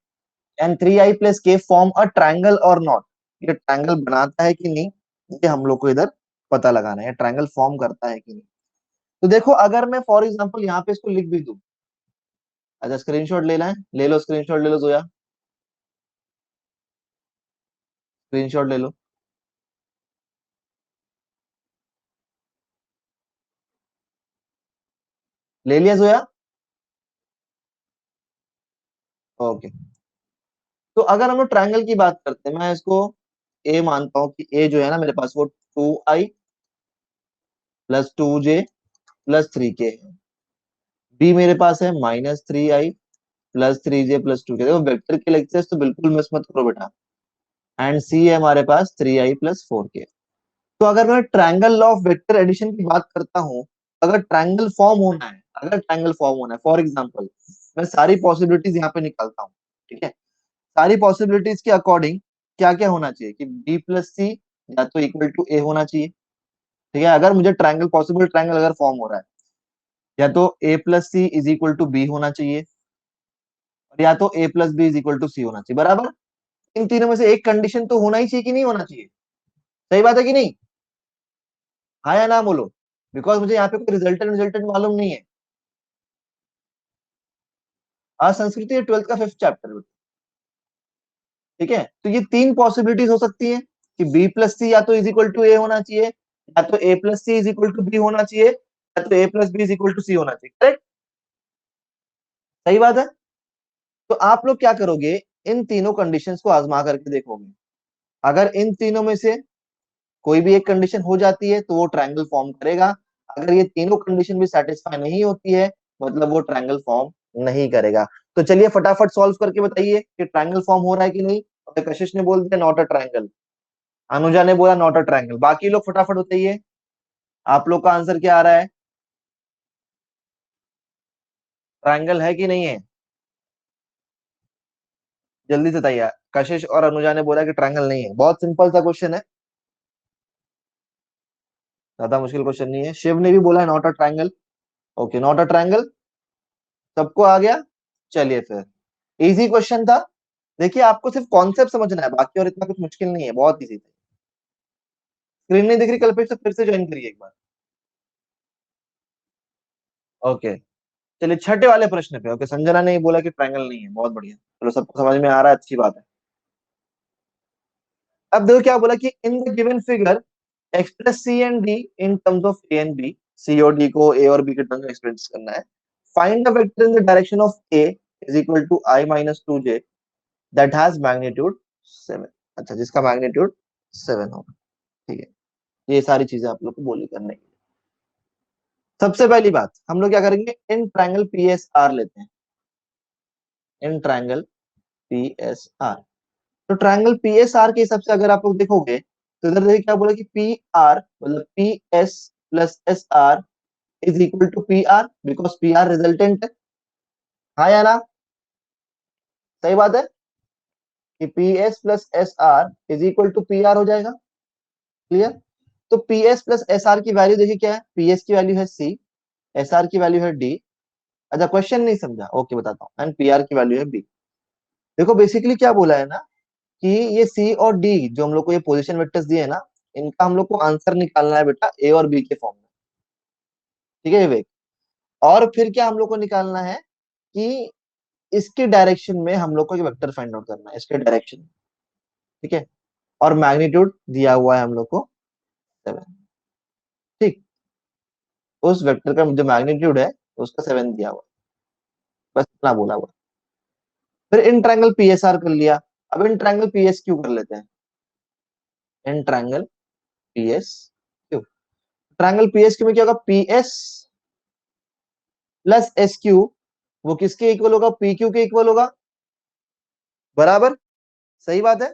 Speaker 1: and 3i + k form a triangle और नॉट, ये ट्रायंगल बनाता है कि नहीं, ये हम लोग को इधर पता लगाना है, ट्रायंगल फॉर्म करता है कि नहीं। तो देखो अगर मैं फॉर एग्जांपल यहाँ पे इसको लिख भी दूं, अच्छा स्क्रीनशॉट लेना है, ले लो स्क्रीनशॉट, ले लो जोया, स्क्रीनशॉट ले लो, ले लिया जोया? ओके, तो अगर हम लोग ट्रायंगल की बात करते हैं, मैं इसको ए मानता हूं कि ए जो है ना मेरे पास वो 2i plus 2j plus 3k है। बी मेरे पास है -3i plus 3j plus 2k। देखो वेक्टर के लेक्चर्स तो बिल्कुल मिस मत करो बेटा। एंड सी है हमारे पास 3i प्लस 4k। तो अगर मैं triangle law of vector addition की बात करता हूं, अगर ट्रायंगल फॉर्म होना है, अगर ट्रायंगल फॉर्म होना है, फॉर एग्जांपल मैं सारी पॉसिबिलिटीज यहाँ पे निकालता हूँ, ठीक है। सारी पॉसिबिलिटीज के अकॉर्डिंग क्या क्या होना चाहिए कि बी प्लस सी या तो इक्वल टू ए होना चाहिए, ठीक है। अगर मुझे ट्रायंगल पॉसिबल ट्रायंगल अगर फॉर्म हो रहा है, या तो A plus C is equal to B होना चाहिए, और या तो A plus B is equal to C होना चाहिए, बराबर। इन तीनों में से एक कंडीशन तो होना ही चाहिए कि नहीं होना चाहिए। सही बात है कि नहीं? हाँ या ना बोलो। बिकॉज मुझे यहाँ पे कोई रिजल्टेंट रिजल्टेंट मालूम नहीं है। आज संस्कृति है 12th का 5th चैप्टर, ठीक है। तो ये तीन पॉसिबिलिटीज हो सकती है कि बी प्लस सी या तो इज इक्वल टू ए होना चाहिए, या तो A plus C is equal to B होना चाहिए, या तो A plus B is equal to C होना चाहिए, करेक्ट। सही बात है। तो आप लोग क्या करोगे, इन तीनों कंडीशंस को आजमा करके देखोगे। अगर इन तीनों में से कोई भी एक कंडीशन हो जाती है तो वो ट्रायंगल फॉर्म करेगा। अगर ये तीनों कंडीशन भी सेटिस्फाई नहीं होती है, मतलब वो ट्रायंगल फॉर्म नहीं करेगा। तो चलिए फटाफट सॉल्व करके बताइए कि ट्रायंगल फॉर्म हो रहा है कि नहीं। और कशिश ने बोल दिया नॉट अ ट्रायंगल, अनुजा ने बोला नॉट अ ट्रायंगल। बाकी लोग फटाफट बताइए आप लोग का आंसर क्या आ रहा है, ट्रायंगल है कि नहीं है। जल्दी से बताइए। कशिश और अनुजा ने बोला कि ट्रायंगल नहीं है। बहुत सिंपल सा क्वेश्चन है, ज्यादा मुश्किल क्वेश्चन नहीं है। शिव ने भी बोला है not a triangle. Okay, not a triangle सबको आ गया। चलिए फिर, इजी क्वेश्चन था। देखिए आपको सिर्फ कॉन्सेप्ट समझना है, बाकी और इतना कुछ मुश्किल नहीं है, बहुत इजी था। स्क्रीन नहीं दिख रही कल्पेश, तो फिर से ज्वाइन करिए एक बार। ओके, चलिए छठे वाले प्रश्न पे। ओके, संजना ने बोला कि ट्रायंगल नहीं है, बहुत बढ़िया। चलो सबको समझ में आ रहा है, अच्छी बात है। अब देखो क्या बोला कि in the given figure express C and D in terms of A and B. C और डी को ए और बी के टर्म्स में एक्सप्रेस करना है। Find the vector in the direction of a is equal to i minus 2j that has magnitude 7। अच्छा, जिसका magnitude 7 हो, ठीक है। ये सारी चीजें आप लोग को बोली करने की। सबसे पहली बात हम लोग क्या करेंगे, in triangle P S R लेते हैं। In triangle P S R, तो ट्रायंगल पी एस आर के हिसाब से अगर आप लोग देखोगे तो इधर देखिए क्या बोला कि पी आर मतलब P S plus S R is equal to P R, because P R resultant है। हाँ या ना? सही बात है कि P S plus S R is equal to P R हो जाएगा। क्लियर? तो P S plus S R की वैल्यू देखिए क्या है, पी एस की वैल्यू है सी, एस आर की वैल्यू है डी। अच्छा, क्वेश्चन नहीं समझा, ओके बताता हूँ। एंड पी आर की वैल्यू है बी। देखो बेसिकली क्या बोला है ना कि ये सी और डी जो हम लोग को ये पोजीशन वेक्टर्स दिए है ना, इनका हम लोग को आंसर निकालना है बेटा ए और बी के फॉर्म में, ठीक है विवेक। और फिर क्या हम लोग को निकालना है कि इसके डायरेक्शन में हम लोग को ये वेक्टर फाइंड आउट करना है, इसके डायरेक्शन में, ठीक है। और मैग्नीट्यूड दिया हुआ है हम लोग को 7, ठीक। उस वेक्टर का जो मैग्नीट्यूड है उसका 7 दिया हुआ है। बस इतना बोला हुआ है। फिर in triangle P S R कर लिया। अब in triangle P S Q कर लेते हैं। In triangle P S Q, triangle P S Q में क्या होगा, P S plus S Q वो किसके इक्वल होगा, पी क्यू के इक्वल होगा, बराबर। सही बात है।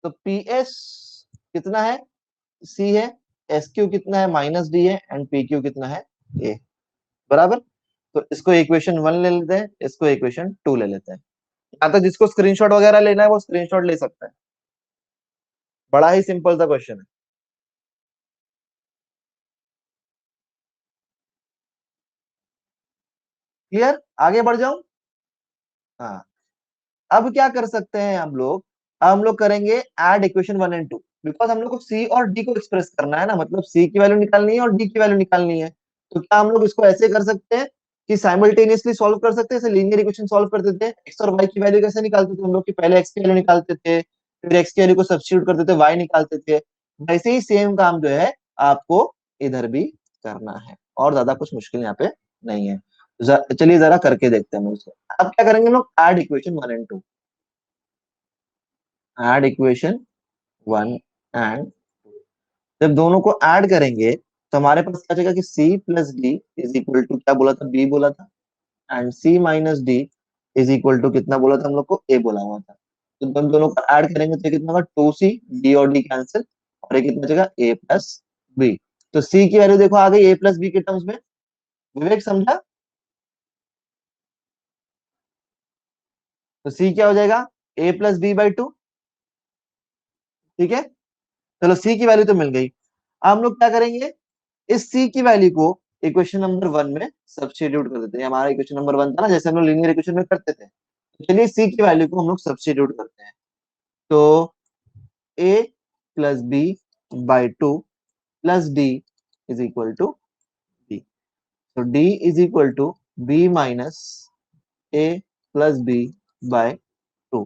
Speaker 1: तो पी एस कितना है, सी है, एस क्यू कितना है, माइनस डी है, एंड पी क्यू कितना है, ए, बराबर। तो इसको इक्वेशन 1 ले लेते हैं, इसको इक्वेशन 2 ले लेते हैं। या तो जिसको स्क्रीनशॉट वगैरह लेना है वो स्क्रीनशॉट ले सकता है। बड़ा ही सिंपल सा क्वेश्चन है। क्लियर? आगे बढ़ जाऊं? हाँ। अब क्या कर सकते हैं हम लोग, अब हम लोग करेंगे ऐड इक्वेशन 1 एंड 2। बिकॉज हम लोग को सी और डी को एक्सप्रेस करना है ना, मतलब सी की वैल्यू निकालनी है और डी की वैल्यू निकालनी है। तो क्या हम लोग इसको ऐसे कर सकते हैं कि साइमल्टेनियसली सॉल्व कर सकते हैं, जैसे लीनियर इक्वेशन सॉल्व करते थे। एक्स और वाई की वैल्यू कैसे निकालते थे हम लोग, कि पहले एक्स की वैल्यू निकालते थे, फिर एक्स की वैल्यू को सब्स्टिट्यूट करते थे, वाई निकालते थे। वैसे ही सेम काम जो है आपको इधर भी करना है, और ज्यादा कुछ मुश्किल यहाँ पे नहीं है। चलिए जरा करके देखते हैं हम उसको। अब क्या करेंगे हम लोग, add equation 1 and 2। Add equation 1 and जब दोनों को ऐड करेंगे तो हमारे पास क्या बचेगा कि C plus D is equal to क्या बोला था, बी बोला था, and C minus D is equal to कितना बोला था हम लोग को, ए बोला हुआ था। तो दोनों दोनों को ऐड करेंगे तो ये कितना होगा, 2c, डी और डी कैंसिल, और ये कितना बचेगा, ए प्लस बी। तो सी की वैल्यू देखो आ गई ए प्लस बी के टर्म्स में। विवेक समझा? तो सी क्या हो जाएगा, ए प्लस बी बाई टू। ठीक है, चलो सी की वैल्यू तो मिल गई। अब हम लोग क्या करेंगे, इस सी की वैल्यू को इक्वेशन नंबर 1 में सब्स्टिट्यूट कर देते हैं। हमारा इक्वेशन नंबर 1 था ना, जैसे हम लोग लीनियर इक्वेशन में करते थे, तो चलिए सी की वैल्यू को हम लोग सब्स्टिट्यूट करते हैं। तो A plus B by two plus D is equal to B. तो D is equal to B minus A plus B by two.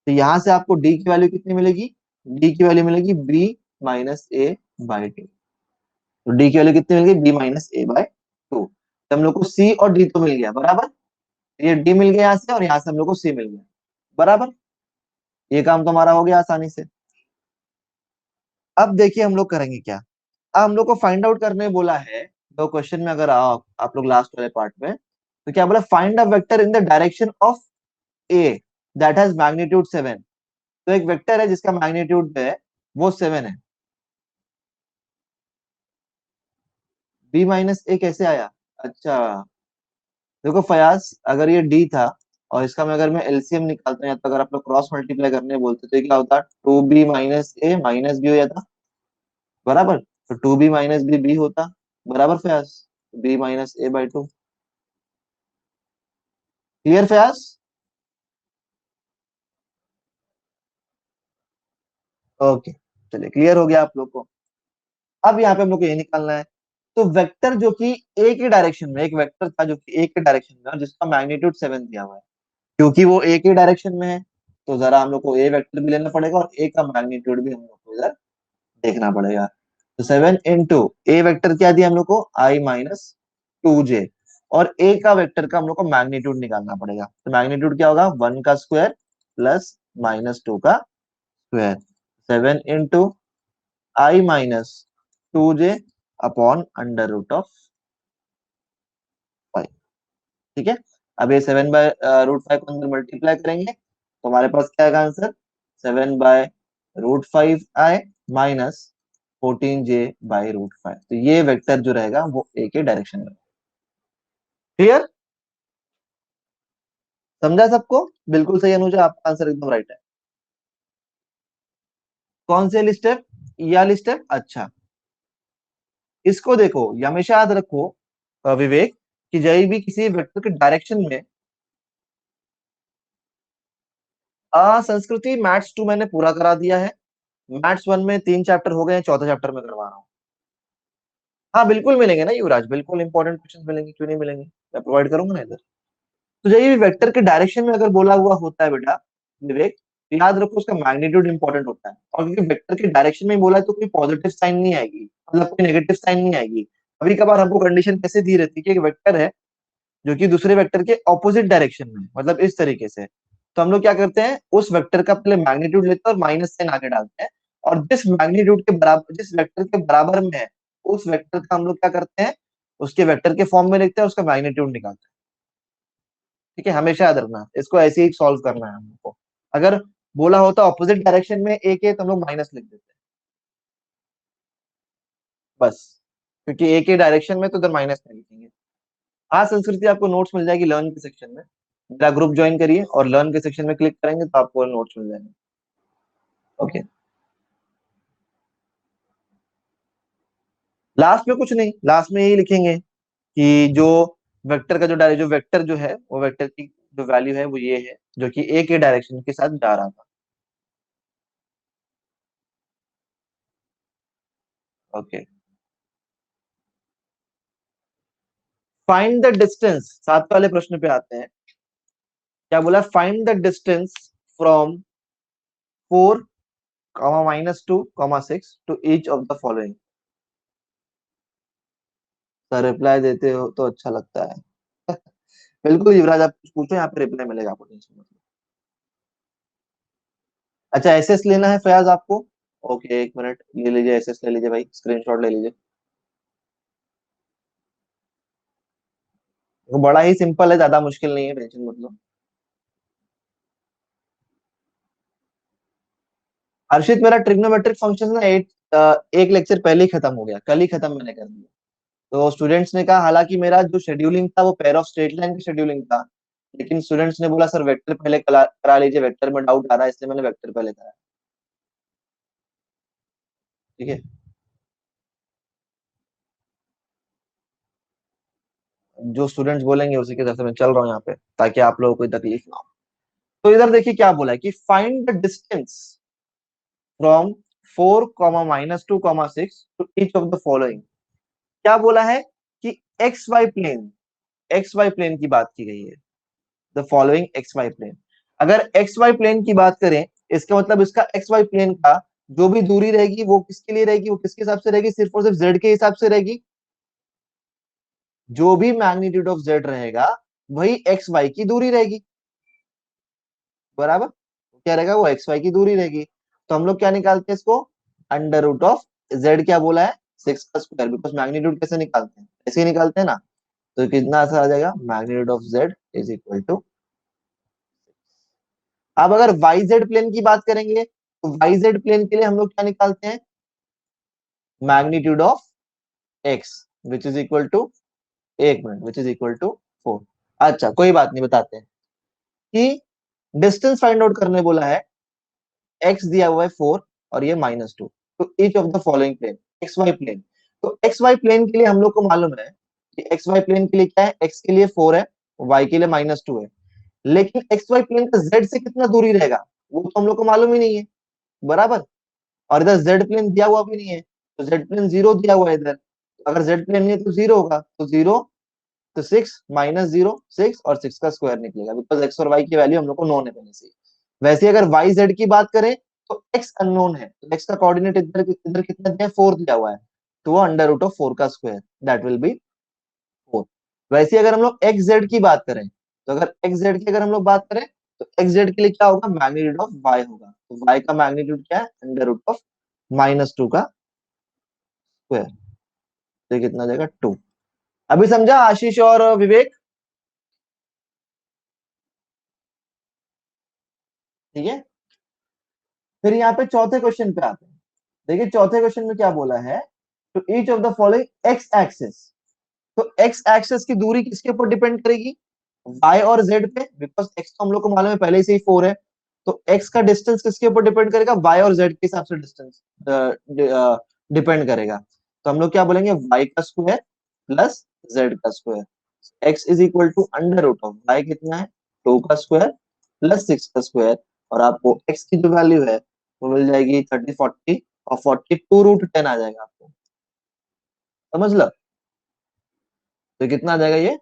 Speaker 1: तो यहां से आपको डी की वैल्यू कितनी मिलेगी, डी की वैल्यू मिलेगी B minus A by two. तो डी की वैल्यू कितनी मिल गई, B minus A by two. तो हम लोग को सी और डी तो मिल गया बराबर, ये डी मिल गया यहाँ से और यहाँ से हम लोग को सी मिल गया बराबर। ये काम तो हमारा हो गया आसानी से। अब देखिए हम लोग करेंगे क्या। अब हम लोग को फाइंड आउट करने बोला है, तो क्वेश्चन में अगर आप लोग लास्ट वाले पार्ट में, तो क्या बोला, find a vector in the direction of A that has magnitude 7। तो एक वेक्टर है जिसका मैग्नीट्यूड है वो 7 है। बी माइनस ए कैसे आया, अच्छा देखो फयाज, अगर ये डी था और इसका मैं अगर मैं एलसीएम निकालता हूं, या तो अगर आप लोग क्रॉस मल्टीप्लाई करने बोलते तो ये क्या होता, 2b माइनस ए माइनस बी हो जाता बराबर। तो 2b माइनस बी बी होता बराबर Fayaz, B minus A by two. Clear Fayaz? Okay, चलिए क्लियर हो गया आप लोग को। अब यहाँ पे हम लोग को ये निकालना है, तो वेक्टर जो कि ए के डायरेक्शन में, एक वेक्टर था जो कि ए के डायरेक्शन में और जिसका मैग्नीट्यूड 7 दिया हुआ है, क्योंकि वो ए के डायरेक्शन में है तो जरा हम लोग को ए वेक्टर भी लेना पड़ेगा और ए का मैग्नीट्यूड भी हम लोग को इधर देखना पड़ेगा। तो 7 इंटू ए वेक्टर क्या दिया हम लोग को, आई माइनस 2j, और ए का वेक्टर का हम लोग को मैग्नीट्यूड निकालना पड़ेगा। तो मैग्नीट्यूड क्या होगा, 1 का स्क्वायर प्लस माइनस 2 का square. 7 into I minus 2j upon under root of 5। ठीक है, अब ये 7/√5 को अंदर मल्टीप्लाई करेंगे तो हमारे पास क्या आएगा आंसर, 7/√5 आए माइनस 14j/√5। तो ये वेक्टर जो रहेगा वो ए के डायरेक्शन में। क्लियर? समझा सबको? बिल्कुल सही अनुजा, आपका आंसर एकदम राइट है। कौन से स्टेप, या स्टेप, अच्छा इसको देखो, ये हमेशा याद रखो विवेक, कि जब भी किसी वेक्टर के डायरेक्शन में, संस्कृति मैथ्स 2 मैंने पूरा करा दिया है, मैथ्स 1 में 3 चैप्टर हो गए हैं, चौथा चैप्टर में करवा रहा हूँ। हाँ बिल्कुल मिलेंगे ना युवराज, बिल्कुल इंपॉर्टेंट क्वेश्चन मिलेंगे, क्यों नहीं मिलेंगे, मैं प्रोवाइड करूंगा ना इधर। तो जब ये वेक्टर के डायरेक्शन में अगर बोला हुआ होता है बेटा विवेक, तो याद रखो उसका मैग्नीट्यूड इंपॉर्टेंट होता है, और क्योंकि वेक्टर के डायरेक्शन में बोला है तो कोई पॉजिटिव साइन नहीं आएगी, मतलब कोई नेगेटिव साइन नहीं आएगी। कभी कभार हमको कंडीशन कैसे दी रहती है कि एक वेक्टर है जो कि दूसरे वेक्टर के ऑपोजिट डायरेक्शन में, मतलब इस तरीके से, तो हम लोग क्या करते हैं, उस वेक्टर का पहले मैग्नीट्यूड लेते हैं और माइनस साइन आगे डालते हैं, और जिस मैग्नीट्यूड के बराबर, जिस वेक्टर के बराबर में है, उस वेक्टर का हम लोग क्या करते हैं, उसके वेक्टर के फॉर्म में लिखते हैं, उसका मैग्नीट्यूड निकालते हैं। ठीक है, हमेशा याद रखना, इसको ऐसे ही सॉल्व करना है हम लोग को। अगर बोला होता ऑपोजिट डायरेक्शन में ए के, तो हम लोग माइनस लिख देते हैं बस, क्योंकि ए के डायरेक्शन में तो उधर माइनस नहीं लिखेंगे। हाँ संस्कृति, आपको नोट्स मिल जाएगी लर्न के सेक्शन में, मेरा ग्रुप ज्वाइन करिए और लर्न के सेक्शन में क्लिक करेंगे तो आपको नोट्स मिल जाएंगे। ओके, लास्ट में कुछ नहीं, लास्ट में यही लिखेंगे कि जो वेक्टर का जो वेक्टर जो है, वो वेक्टर की जो वैल्यू है वो ये है, जो कि ए के डायरेक्शन के साथ जा रहा था। ओके, फाइंड द डिस्टेंस, साथ वाले प्रश्न पे आते हैं। क्या बोला, find the distance from 4, -2, 6 to each of the following. Sir reply देते हो तो अच्छा लगता है। बिल्कुल युवराज, आप कुछ पूछो, यहाँ पे रिप्लाई मिलेगा आपको, टेंशन मत लो। अच्छा एसएस लेना है फयाज आपको? ओके एक मिनट ले लीजिए, एसएस ले लीजिए भाई, स्क्रीनशॉट ले लीजिए। वो बड़ा ही सिंपल है, ज्यादा मुश्किल नहीं है, टेंशन मत लो। हर्षित मेरा ट्रिग्नोमेट्रिक फंक्शन ना एक लेक्चर पहले ही खत्म हो गया, कल ही खत्म मैंने कर दिया। तो स्टूडेंट्स ने कहा, हालांकि मेरा जो शेड्यूलिंग था वो पेयर ऑफ स्ट्रेट लाइन की शेड्यूलिंग था, लेकिन स्टूडेंट्स ने बोला सर वेक्टर पहले करा लीजिए, वेक्टर में डाउट आ रहा है, इसलिए मैंने वेक्टर पहले कराया। ठीक है, जो स्टूडेंट्स बोलेंगे उसी के हिसाब से मैं चल रहा हूँ यहाँ पे, ताकि आप लोगों को कोई तकलीफ ना हो। तो इधर देखिए क्या बोला है कि find the distance from 4, -2, 6 to each of the following. क्या बोला है कि एक्स वाई प्लेन की बात की गई है, the following X Y plane. अगर एक्स वाई प्लेन की बात करें, इसका मतलब इसका एक्स वाई प्लेन का जो भी दूरी रहेगी वो किसके लिए रहेगी, वो किसके हिसाब से रहेगी, सिर्फ और सिर्फ जेड के हिसाब से रहेगी। जो भी मैग्नीट्यूड ऑफ जेड रहेगा वही एक्स वाई की दूरी रहेगी, बराबर। क्या रहेगा, वो एक्स वाई की दूरी रहेगी। तो हम लोग क्या निकालते हैं इसको, अंडर रूट ऑफ जेड, क्या बोला है, 6 का स्क्वायर, बिकॉज मैग्नीट्यूड कैसे निकालते हैं, ऐसे ही निकालते हैं ना। तो कितना आंसर आ जाएगा, magnitude of Z is equal to. अब अगर वाई जेड प्लेन की बात करेंगे, तो वाई जेड प्लेन के लिए हम लोग क्या निकालते हैं, magnitude of X which is equal to, एक minute, which is equal to 4। अच्छा कोई बात नहीं, बताते हैं कि डिस्टेंस फाइंड आउट करने बोला है, एक्स दिया हुआ है 4 और ये -2, तो each of the following plane, X Y plane. तो एक्स वाई प्लेन के लिए हम लोग को मालूम है कि एक्स वाई प्लेन के लिए क्या है, एक्स के लिए 4 है, वाई के लिए -2 है। लेकिन एक्स वाई प्लेन का जेड से कितना दूरी रहेगा वो तो हम लोग को मालूम ही नहीं है, बराबर। और इधर जेड प्लेन दिया हुआ भी नहीं है, तो जेड प्लेन 0 दिया हुआ है इधर, तो अगर जेड प्लेन नहीं है तो 0 होगा, तो 0, तो 6 -0 6 और 6 का स्क्वायर निकलेगा, बिकॉज एक्स और वाई की वैल्यू हम लोग को नोन है पहले से ही। वैसे अगर वाई जेड की बात करें, तो एक्स अननोन है, तो एक्स का कोऑर्डिनेट इधर इधर कितना दिया है, 4 दिया हुआ है, तो वो अंडर रूट ऑफ 4 का स्क्वायर, दैट विल बी 4। वैसे अगर हम लोग एक्स जेड की बात करें, तो अगर एक्स जेड की अगर हम लोग बात करें, तो एक्स जेड के लिए क्या होगा, मैग्नीट्यूड ऑफ वाई होगा, तो वाई का मैग्नीट्यूड क्या है, अंडर रूट ऑफ -2 का स्क्वायर, तो ये कितना आ जाएगा, 2। अभी समझा आशीष और विवेक? ठीक है, फिर यहाँ पे चौथे क्वेश्चन पे आते हैं। देखिए चौथे क्वेश्चन में क्या बोला है, तो each of the following x axis. तो एक्स एक्सिस की दूरी किसके ऊपर डिपेंड करेगी, वाई और जेड पे, बिकॉज एक्स तो हम लोग को मालूम है पहले से ही 4 है। तो एक्स का डिस्टेंस किसके ऊपर डिपेंड करेगा, वाई और जेड के हिसाब से डिस्टेंस डिपेंड करेगा। तो हम लोग क्या बोलेंगे, वाई का स्क्वायर प्लस जेड का square, X is equal to under root of Y कितना है, 2 का स्क्वायर प्लस 6 का स्क्वायर, और आपको एक्स की जो वैल्यू है वो मिल जाएगी 30 40, और 42√10 आ जाएगा आपको, समझ लो। तो कितना आ जाएगा ये,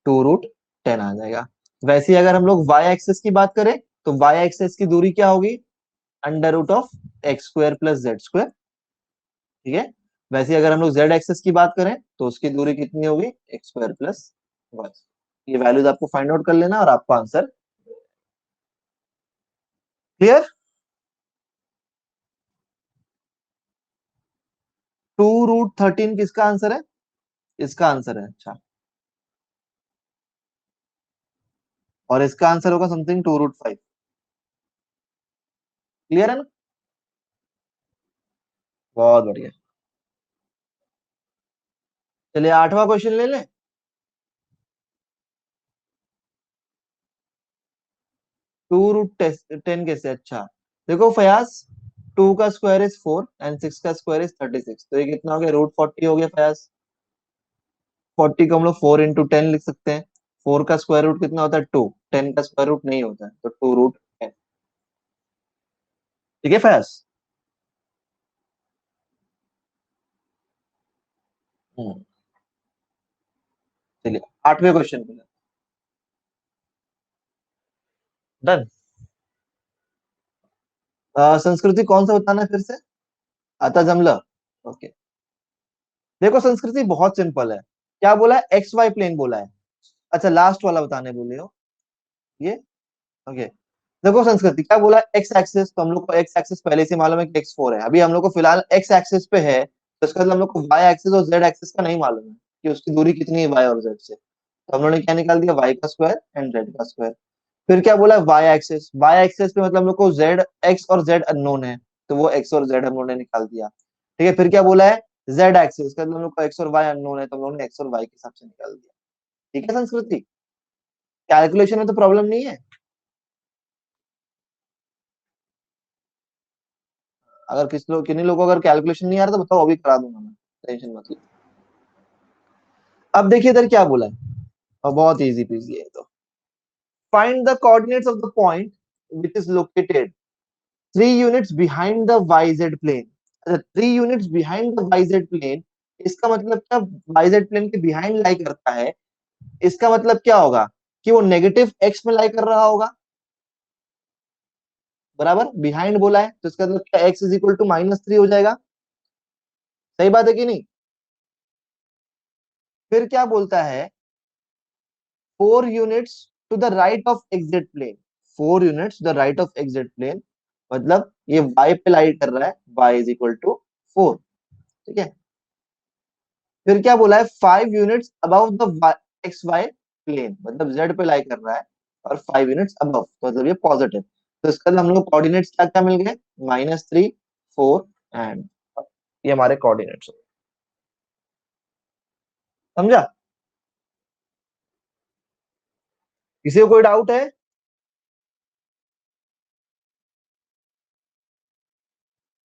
Speaker 1: 2√10 आ जाएगा। वैसे ही अगर हम लोग वाई एक्सेस की बात करें, तो वाई एक्सेस की दूरी क्या होगी, under root of X square plus Z square. ठीक है, वैसे ही अगर हम लोग जेड एक्सेस की बात करें, तो उसकी दूरी कितनी होगी, एक्स स्क्वायर प्लस वाई। ये वैल्यूज आपको फाइंड आउट कर लेना और आपको आंसर क्लियर। 2√13 किसका आंसर है, इसका आंसर है, अच्छा। और इसका आंसर होगा समथिंग 2√5। क्लियर है ना, बहुत बढ़िया। चलिए 8वां क्वेश्चन ले लें। 2√10 कैसे, अच्छा। देखो फयाज, 2 का स्क्वायर इज 4 एंड 6 का स्क्वायर इज 36, तो ये कितना हो गया, √40 हो गया फयाज। 40 को हम लोग 4 × 10 लिख सकते हैं। 4 का स्क्वायर रूट कितना होता है, 2, 10 का स्क्वायर रूट नहीं होता है, तो 2√10। ठीक है फयाज। हम्म, चलिए 8वें क्वेश्चन पे डन। संस्कृति कौन सा बताना है फिर से, आता जमला। ओके, देखो संस्कृति बहुत सिंपल है। क्या बोला है, एक्स वाई प्लेन बोला है। अच्छा लास्ट वाला बताने बोले हो, ये ओके। देखो संस्कृति क्या बोला, एक्स एक्सिस, तो हम लोग को एक्स एक्सिस पहले से मालूम है कि x4 है, अभी हम लोग को फिलहाल एक्स एक्सिस पे है, तो इसका मतलब हम लोग को वाई एक्सिस और जेड एक्सिस का नहीं मालूम है कि उसकी दूरी कितनी है वाई और जेड से, तो हम लोगों ने क्या निकाल दिया, वाई का स्क्वायर एंड जेड का स्क्वायर। फिर क्या बोला, वाई एक्सिस, वाई एक्सिस पे मतलब हम लोग को जेड एक्स और जेड अननोन है, तो वो एक्स और जेड हम लोगों ने निकाल दिया। ठीक है, फिर क्या बोला है, जेड एक्सिस का मतलब हम लोग को एक्स और वाई अननोन है, तो हम लोगों ने एक्स और वाई के हिसाब से निकाल दिया। ठीक है संस्कृति, कैलकुलेशन में तो प्रॉब्लम नहीं है। अगर किसी लोग किन्हीं लोगों को अगर कैलकुलेशन नहीं आ रहा तो बताओ, अभी करा दूंगा मैं, टेंशन मत लो। अब देखिए इधर क्या बोला है, और बहुत इजी पीजी है तो, find the coordinates of the point which is located 3 units behind the YZ plane. अच्छा, 3 units behind the YZ plane, इसका मतलब क्या, वाईजेड प्लेन के बिहाइंड लाई करता है, इसका मतलब क्या होगा कि वो नेगेटिव एक्स में लाई कर रहा होगा, बराबर, बिहाइंड बोला है तो इसका मतलब क्या, एक्स इज इक्वल टू -3 हो जाएगा, सही बात है कि नहीं। फिर क्या बोलता है, 4 units to the right of XZ plane, 4 units the right of XZ plane, मतलब ये y पे लाई कर रहा है, y इज इक्वल टू 4। ठीक है, फिर क्या बोला है, 5 units above the X Y plane, मतलब z पे लाई कर रहा है, और 5 यूनिट्स अबव, तो मतलब ये पॉजिटिव, तो इसका हम लोग कोऑर्डिनेट्स क्या क्या मिल गए, -3, 4 एंड, ये हमारे कोऑर्डिनेट्स। समझा, किसी को कोई डाउट है।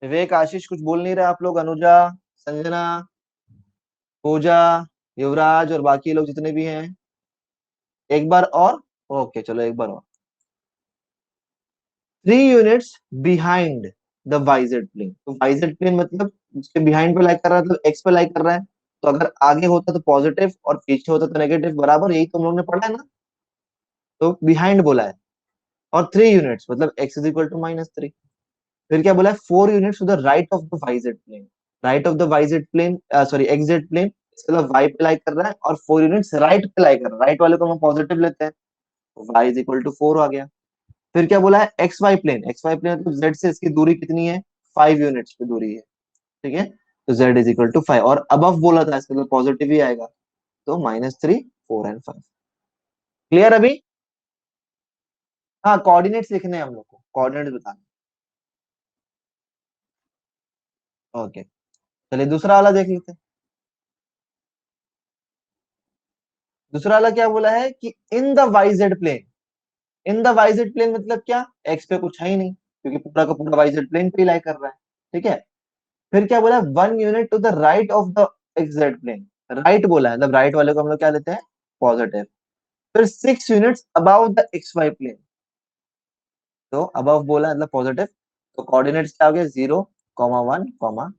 Speaker 1: विवेक, आशीष कुछ बोल नहीं रहे आप लोग, अनुजा, संजना, पूजा, युवराज और बाकी लोग जितने भी हैं, एक बार और, ओके चलो एक बार और, 3 units behind the YZ plane, तो वाइजेड प्लेन मतलब उसके बिहाइंड पे लाइक कर रहा है, मतलब एक्स पे लाइक कर रहा है, तो अगर आगे होता तो पॉजिटिव और पीछे होता तो नेगेटिव, बराबर, यही तुम लोग ने पढ़ा है ना, तो बिहाइंड बोला है, और 3 यूनिट्स मतलब एक्स इज इक्वल टू -3। फिर क्या बोला है, 4 units to the right of the YZ plane, right of the YZ plane, sorry XZ plane, इसका मतलब वाई पे लाइक कर रहा है, और 4 यूनिट्स राइट पे लाइक कर रहा है, राइट वाले को हम पॉजिटिव लेते हैं, y इज इक्वल टू 4 आ गया। फिर क्या बोला है, X Y plane, X Y plane मतलब z से इसकी दूरी कितनी है, 5 यूनिट्स की दूरी है। ठीक है, तो z इज इक्वल टू 5, और अबव बोला था इसका मतलब पॉजिटिव ही आएगा, तो -3, 4 एंड 5। क्लियर अभी। हाँ, कोऑर्डिनेट्स लिखने हैं हम लोग को, कोऑर्डिनेट्स बताने। ओके, चलिए दूसरा वाला देख लेते हैं। दूसरा वाला क्या बोला है कि in the YZ plane, in the YZ plane मतलब क्या, एक्स पे कुछ है ही नहीं, क्योंकि पूरा का पूरा वाईजेड प्लेन पे ही लाई कर रहा है। ठीक है, फिर क्या बोला, 1 unit to the right of the XZ plane, right बोला है मतलब राइट वाले को हम लोग क्या लेते हैं, पॉजिटिव। फिर 6 units above the X Y plane, तो अबव बोला है मतलब पॉजिटिव, तो कोऑर्डिनेट्स क्या हो गया, 0, 1,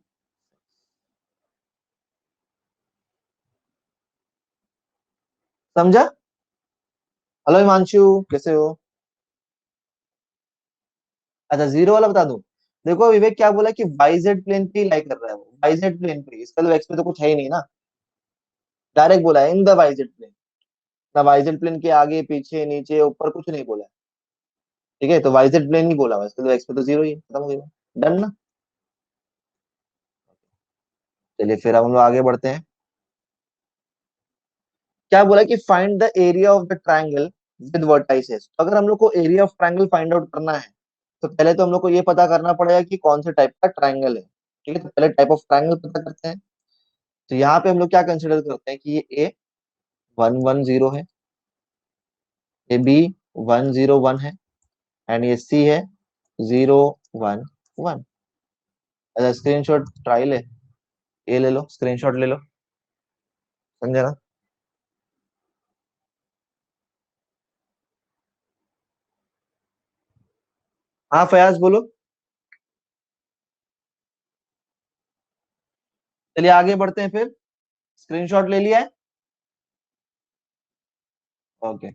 Speaker 1: समझा। हेलो हिमांशु, कैसे हो। अच्छा, जीरो वाला बता दूं, देखो विवेक क्या बोला कि वाईजेड प्लेन पे ही लाई कर रहा है वो, वाईजेड प्लेन पे, इसका तो एक्स पे तो कुछ है ही नहीं ना, डायरेक्ट बोला है इन द वाईजेड प्लेन, ना वाईजेड प्लेन के आगे पीछे नीचे ऊपर कुछ नहीं बोला है। ठीक है, तो वाईजेड प्लेन ही बोला हुआ है, इसका तो एक्स पे तो जीरो ही है, खत्म हो गया, डन ना। चलिए फिर हम लोग आगे बढ़ते हैं। क्या बोला कि find the area of the triangle with vertices, तो अगर हम लोग को area of triangle find out करना है, तो पहले तो हम लोग को ये पता करना पड़ेगा कि कौन से टाइप का ट्रायंगल है। ठीक है, तो पहले टाइप ऑफ ट्रायंगल पता करते हैं। तो यहाँ पे हम लोग क्या कंसिडर करते हैं कि ये ए 1 1 0 है, ये बी 1 0 1 है, एंड ये सी है 0 1 1। अच्छा, स्क्रीनशॉट ट्राई ले, ये ले लो, स्क्रीनशॉट ले लो, समझे ना। हाँ फयाज बोलो। चलिए आगे बढ़ते हैं फिर, स्क्रीनशॉट ले लिया है, ओके।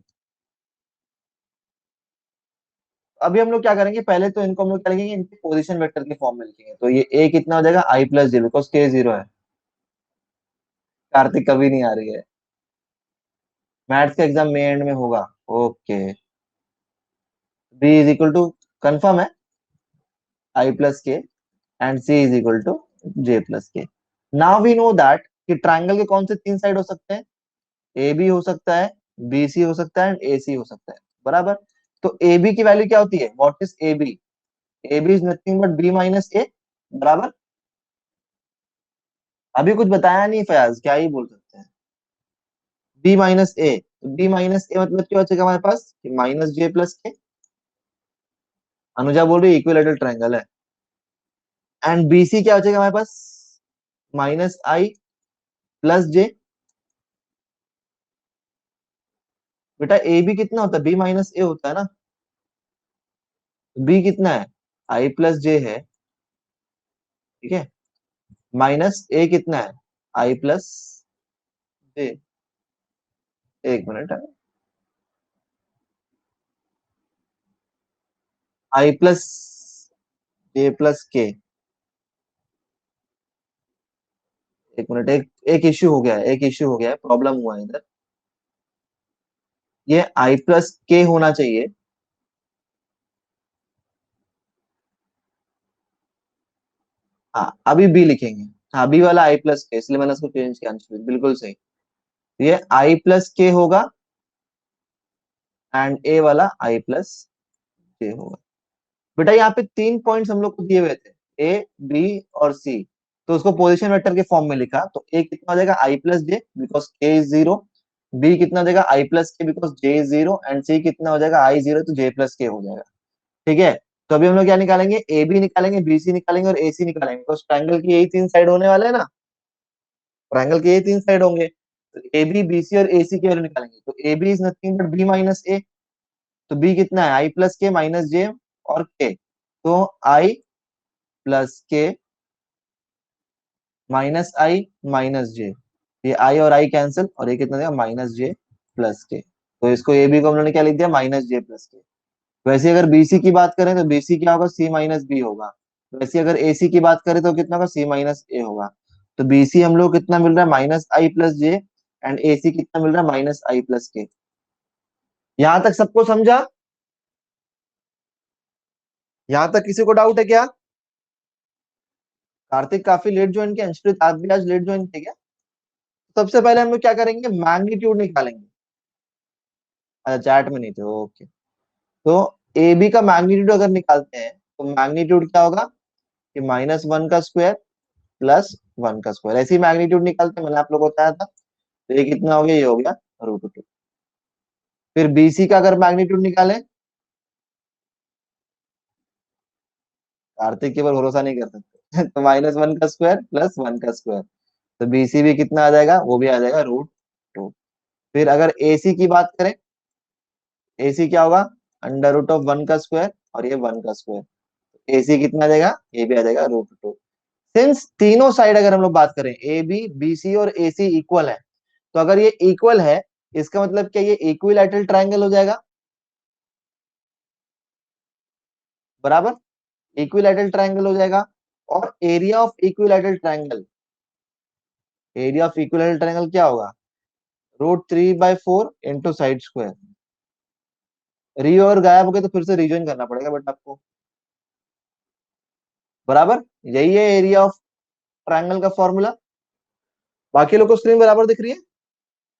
Speaker 1: अभी हम लोग क्या करेंगे, पहले तो इनको हम लोग क्या लिखेंगे, इनके पोजीशन वेक्टर के फॉर्म में लिखेंगे, तो ये ए कितना हो जाएगा, i+j, बिकॉज के 0 है। कार्तिक कभी नहीं आ रही है, मैथ्स का एग्जाम में एंड में होगा, okay. B is equal to, confirm है, I plus K and C is equal to J plus K. Now we know that कि ट्राइंगल के कौन से तीन साइड हो सकते हैं, ए बी हो सकता है, बी सी हो सकता है एंड ए सी हो सकता है, बराबर। तो ए बी की वैल्यू क्या होती है, what is A B, A B is nothing but B minus A, बराबर। अभी कुछ बताया नहीं फयाज, क्या ही बोल सकते हैं, B minus A, B minus ए मतलब क्या बचेगा हमारे पास, माइनस जे प्लस के। अनुजा बोल रही है इक्विलेटरल ट्रायंगल है। एंड बी सी क्या बचेगा हमारे पास, माइनस आई प्लस जे। बेटा ए बी कितना होता है, बी माइनस ए होता है ना, बी कितना है, आई प्लस जे है, ठीक है, माइनस ए कितना है, आई प्लस जे। एक मिनट है, आई प्लस जे प्लस के। एक मिनट, एक एक इश्यू हो गया है, एक इश्यू हो गया है, प्रॉब्लम हुआ है इधर। ये आई प्लस के होना चाहिए, हाँ अभी बी लिखेंगे, हाँ बी वाला आई प्लस के, इसलिए मैंने उसको चेंज किया, अंशुल, बिल्कुल सही। ये आई प्लस के होगा एंड ए वाला आई प्लस जे होगा। बेटा यहाँ पे तीन पॉइंट्स हम लोग को दिए हुए थे, ए बी और सी, तो उसको पोजीशन वेक्टर के फॉर्म में लिखा, तो ए कितना हो जाएगा I plus J because K is zero, B कितना हो जाएगा I plus K because J is zero and C कितना हो जाएगा आई जीरो, तो जे प्लस के हो जाएगा, ठीक है। तो अभी हम लोग क्या निकालेंगे, ए बी निकालेंगे, बी सी निकालेंगे और ए सी निकालेंगे, तो ट्रायंगल की यही तीन साइड होने वाले हैं ना, ट्रायंगल के यही तीन साइड होंगे, तो ए बी बी सी और ए सी की वैल्यू निकालेंगे, तो A B is nothing but B minus A, तो बी कितना है आई प्लस के माइनस जे और के, तो आई प्लस के माइनस आई माइनस जे, ये आई और आई कैंसिल और ये कितना देगा माइनस जे प्लस के, तो इसको ए बी को हम लोगों ने क्या लिख दिया, माइनस जे प्लस के। वैसे अगर बीसी की बात करें तो बीसी क्या होगा, सी माइनस बी होगा। वैसे अगर एसी की बात करें तो कितना होगा, सी माइनस ए होगा। तो बीसी हम लोग कितना मिल रहा है, minus I plus J and AC कितना मिल रहा है, माइनस आई प्लस के। यहां तक सबको समझा, यहां तक किसी को डाउट है क्या। कार्तिक काफी लेट ज्वाइन किया, अंशप्रीत आप भी आज लेट ज्वाइन किया क्या। सबसे पहले हम लोग क्या करेंगे, मैग्नीट्यूड निकालेंगे। अच्छा चैट में नहीं थे, ओके। तो ए बी का मैग्नीट्यूड अगर निकालते हैं तो मैग्नीट्यूड क्या होगा, कि माइनस वन का स्क्वायर प्लस वन का स्क्वायर, ऐसे ही मैग्नीट्यूड निकालते हैं, मैंने आप लोग को बताया था। तो ये कितना हो गया, ये हो गया रूट टू। फिर बीसी का अगर मैग्नीट्यूड निकालें, कार्तिक के ऊपर भरोसा नहीं कर सकते तो माइनस वन का स्क्वायर प्लस वन का स्क्वायर, तो बीसी भी कितना आ जाएगा, वो भी आ जाएगा रूट टू। फिर अगर एसी की बात करें, एसी क्या होगा, अंडर रूट ऑफ वन का स्क्वायर और ये वन का स्क्वायर, एसी कितना आ जाएगा, ये भी आ जाएगा रूट टू। सिंस तीनों साइड अगर हम लोग बात करें, ए बी बी सी और ए सी इक्वल है, तो अगर ये इक्वल है, इसका मतलब क्या, ये इक्विलैटरल ट्रायंगल हो जाएगा, बराबर, इक्विलैटरल ट्रायंगल हो जाएगा। और area of equilateral triangle, area of equilateral triangle क्या होगा, root three by four into side square. री और गायब हो गए तो फिर से रिजॉइन करना पड़ेगा बट आपको, बराबर, यही है एरिया ऑफ ट्रायंगल का फॉर्मूला। बाकी लोग को स्क्रीन बराबर दिख रही है,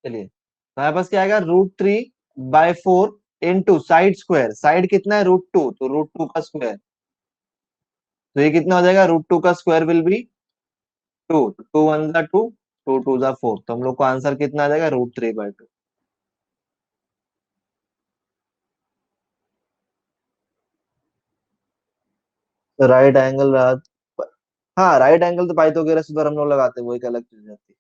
Speaker 1: चलिए तो हमारे पास क्या आएगा, root three by four into side square, side कितना है रूट टू, तो रूट टू का स्क्वायर, तो ये कितना हो जाएगा, रूट टू का square will be two, two one जा टू, टू टू जा फोर, तो हम लोग को आंसर कितना आ जाएगा, root three by two. Right angle रहा, हाँ राइट एंगल तो पाइथागोरस से हम लोग लगाते हैं, वो एक अलग चीज होती है।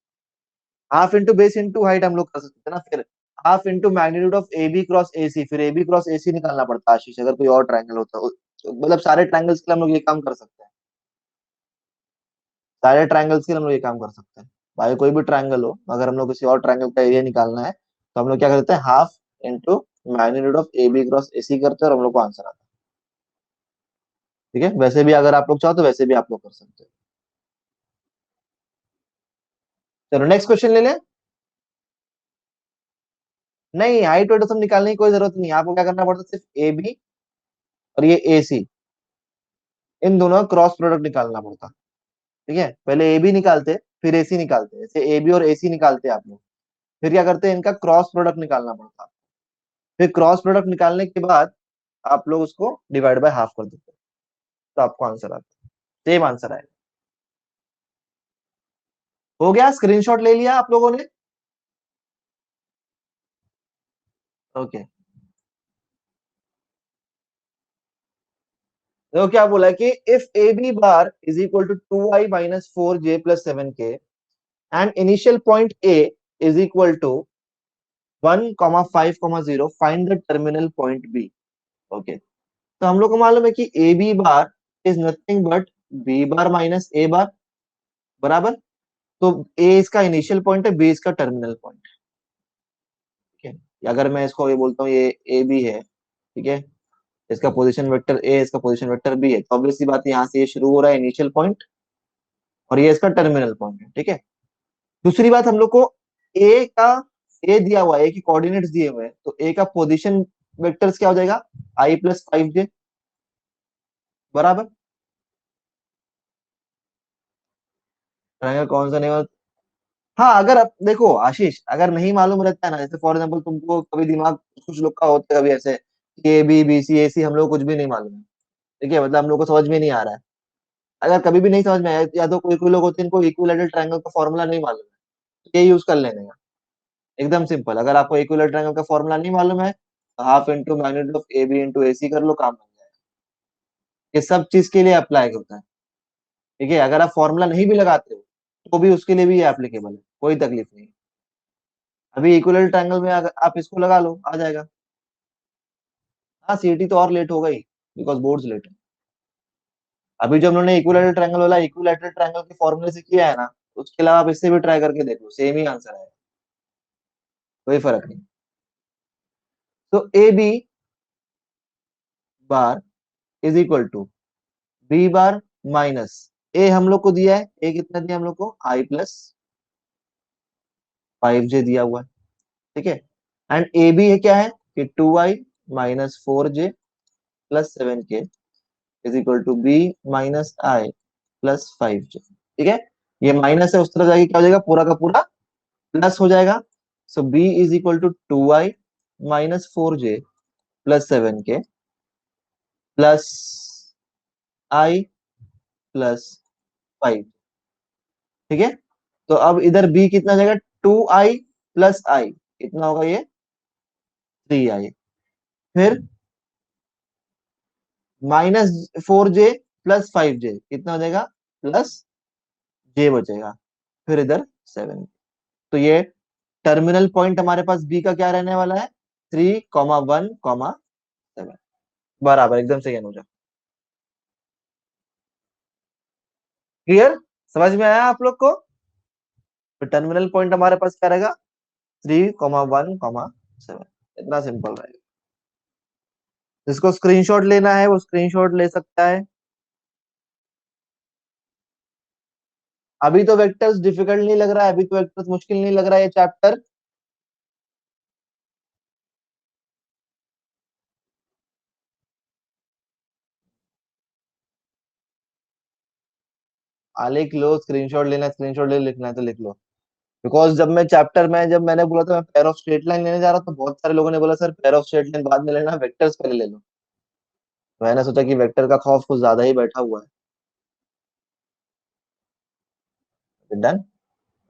Speaker 1: Half into base into height हम लोग कर सकते हैं ना, फिर half into magnitude of A B cross A C, फिर ए बी क्रॉस ए सी निकालना पड़ता है आशीष, अगर कोई और ट्रायंगल होता है, मतलब सारे ट्रायंगल्स के लिए हम लोग ये काम कर सकते हैं, सारे ट्रायंगल्स के लिए हम लोग ये काम कर सकते हैं। भाई कोई भी ट्रायंगल हो, अगर हम लोग किसी और ट्रायंगल का एरिया निकालना है, तो हम लोग क्या करते हैं, half into magnitude of A B cross A C करते हैं और हम लोग को आंसर आता है, ठीक है। वैसे भी अगर आप लोग चाहो तो वैसे भी आप लोग कर सकते हैं। चलो नेक्स्ट क्वेश्चन ले लें। नहीं हाइट वेट सब निकालने की कोई जरूरत नहीं है, आपको क्या करना पड़ता है, सिर्फ ए बी और ये ए सी, इन दोनों का क्रॉस प्रोडक्ट निकालना पड़ता। ठीक है, पहले ए बी निकालते फिर ए सी निकालते, जैसे ए बी और ए सी निकालते आप लोग, फिर क्या करते हैं, इनका क्रॉस प्रोडक्ट निकालना पड़ता। फिर क्रॉस प्रोडक्ट निकालने के बाद आप लोग उसको डिवाइड बाय हाफ कर देते हैं, तो आपको आंसर आता है, सेम आंसर आएगा। हो गया, स्क्रीनशॉट ले लिया आप लोगों ने? ओके, देखो क्या बोला है कि if A B bar is equal to 2i - 4j + 7k and initial point A is equal to 1,5,0, find the terminal point B. Okay, तो हम लोग को मालूम है कि A B bar is nothing but B bar minus A bar, बराबर। तो A इसका इनिशियल पॉइंट है, बी इसका टर्मिनल पॉइंट। ठीक है, अगर मैं इसको ये बोलता हूँ ये ए बी है, ठीक है, इसका पोजीशन वेक्टर ए, इसका पोजीशन वेक्टर बी है, तो ऑब्वियस सी बात है यहाँ से ये शुरू हो रहा है इनिशियल पॉइंट, और ये इसका टर्मिनल पॉइंट है। ठीक है, दूसरी बात, हम लोग को ए का, ए दिया हुआ है, ए की कोऑर्डिनेट्स दिए हुए हैं, तो ए का पोजीशन वेक्टर्स क्या हो जाएगा, i + 5j, बराबर। ट्रायंगल कौन सा नहीं? हाँ, अगर अब देखो आशीष, अगर नहीं मालूम रहता है ना, जैसे फॉर एग्जाम्पल तुमको कभी दिमाग, कुछ लोग का होता है कभी ऐसे कि A B B C A सी, हम लोग को कुछ भी नहीं मालूम है। ठीक है, मतलब हम लोग को समझ में नहीं आ रहा है। अगर कभी भी नहीं समझ में आया, या तो कोई कोई लोग होते हैं इनको इक्विलैटरल ट्रायंगल का फॉर्मूला नहीं मालूम है, तो ये यूज कर लेने का, एकदम सिंपल। अगर आपको इक्विलैटरल ट्रायंगल का फॉर्मूला नहीं मालूम है, तो half into magnitude of A B into A C कर लो, काम बन जाएगा। ये सब चीज के लिए अप्लाई होता है। ठीक है, अगर आप फॉर्मूला नहीं भी लगाते हो तो भी उसके लिए भी ये एप्लीकेबल है, कोई तकलीफ नहीं। अभी इक्विलैटरल ट्रायंगल में अगर आप इसको लगा लो, आ जाएगा। हाँ, सीईटी तो और लेट हो गई, बिकॉज बोर्ड्स लेट है। अभी जो हम लोगों ने इक्विलैटरल ट्रायंगल वाला इक्विलैटरल ट्रायंगल के फॉर्मूले से किया है ना, उसके अलावा आप इससे भी ट्राई करके देख लो, सेम ही आंसर है, कोई फर्क नहीं। तो A B bar is equal to B bar minus A, हम लोग को दिया है, ए कितना दिया हम लोग को, i + 5j दिया हुआ है। ठीक है, एंड ए बी है क्या है कि 2i - 4j + 7k is equal to B minus I plus 5j। ठीक है, ये माइनस है, उस तरह जाएगी, क्या हो जाएगा, पूरा का पूरा प्लस हो जाएगा। So B is equal to 2i - 4j + 7k plus I plus 5। ठीक है, तो अब इधर बी कितना हो जाएगा, 2i + i, कितना होगा ये, 3i। फिर -4j + 5j कितना हो जाएगा, प्लस j बचेगा, फिर इधर 7। तो ये टर्मिनल पॉइंट हमारे पास बी का क्या रहने वाला है, 3,1,7, बराबर, एकदम सही अनुजा। क्लियर, समझ में आया आप लोग को? तो टर्मिनल पॉइंट हमारे पास क्या रहेगा, 3,1,7, इतना सिंपल रहेगा। जिसको स्क्रीनशॉट लेना है वो स्क्रीनशॉट ले सकता है। अभी तो वेक्टर्स डिफिकल्ट नहीं लग रहा है, अभी तो वेक्टर्स मुश्किल नहीं लग रहा है ये चैप्टर। लिख लो, स्क्रीनशॉट लेना, स्क्रीनशॉट ले, लिखना है तो लिख लो। बिकॉज जब मैंने बोला था मैं पेयर ऑफ स्ट्रेट लाइन लेने जा रहा था, तो बहुत सारे लोगों ने बोला sir pair of straight line बाद में लेना, वेक्टर्स पहले ले लो। मैंने सोचा कि वेक्टर का खौफ कुछ ज्यादा ही बैठा हुआ है। Done,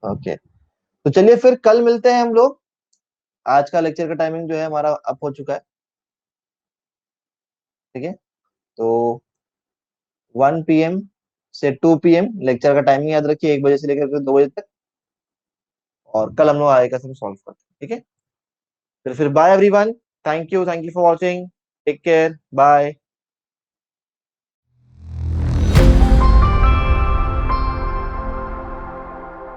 Speaker 1: okay. तो चलिए फिर कल मिलते हैं हम लोग। आज का लेक्चर का टाइमिंग जो है हमारा अप हो चुका है। ठीक है, तो 1 PM से 2 PM लेक्चर का टाइमिंग याद रखिए, 1 बजे से लेकर के 2 बजे तक। और कल हम लोग आगे का सब सॉल्व करते हैं। ठीक है, फिर bye everyone, thank you for watching, take care, bye.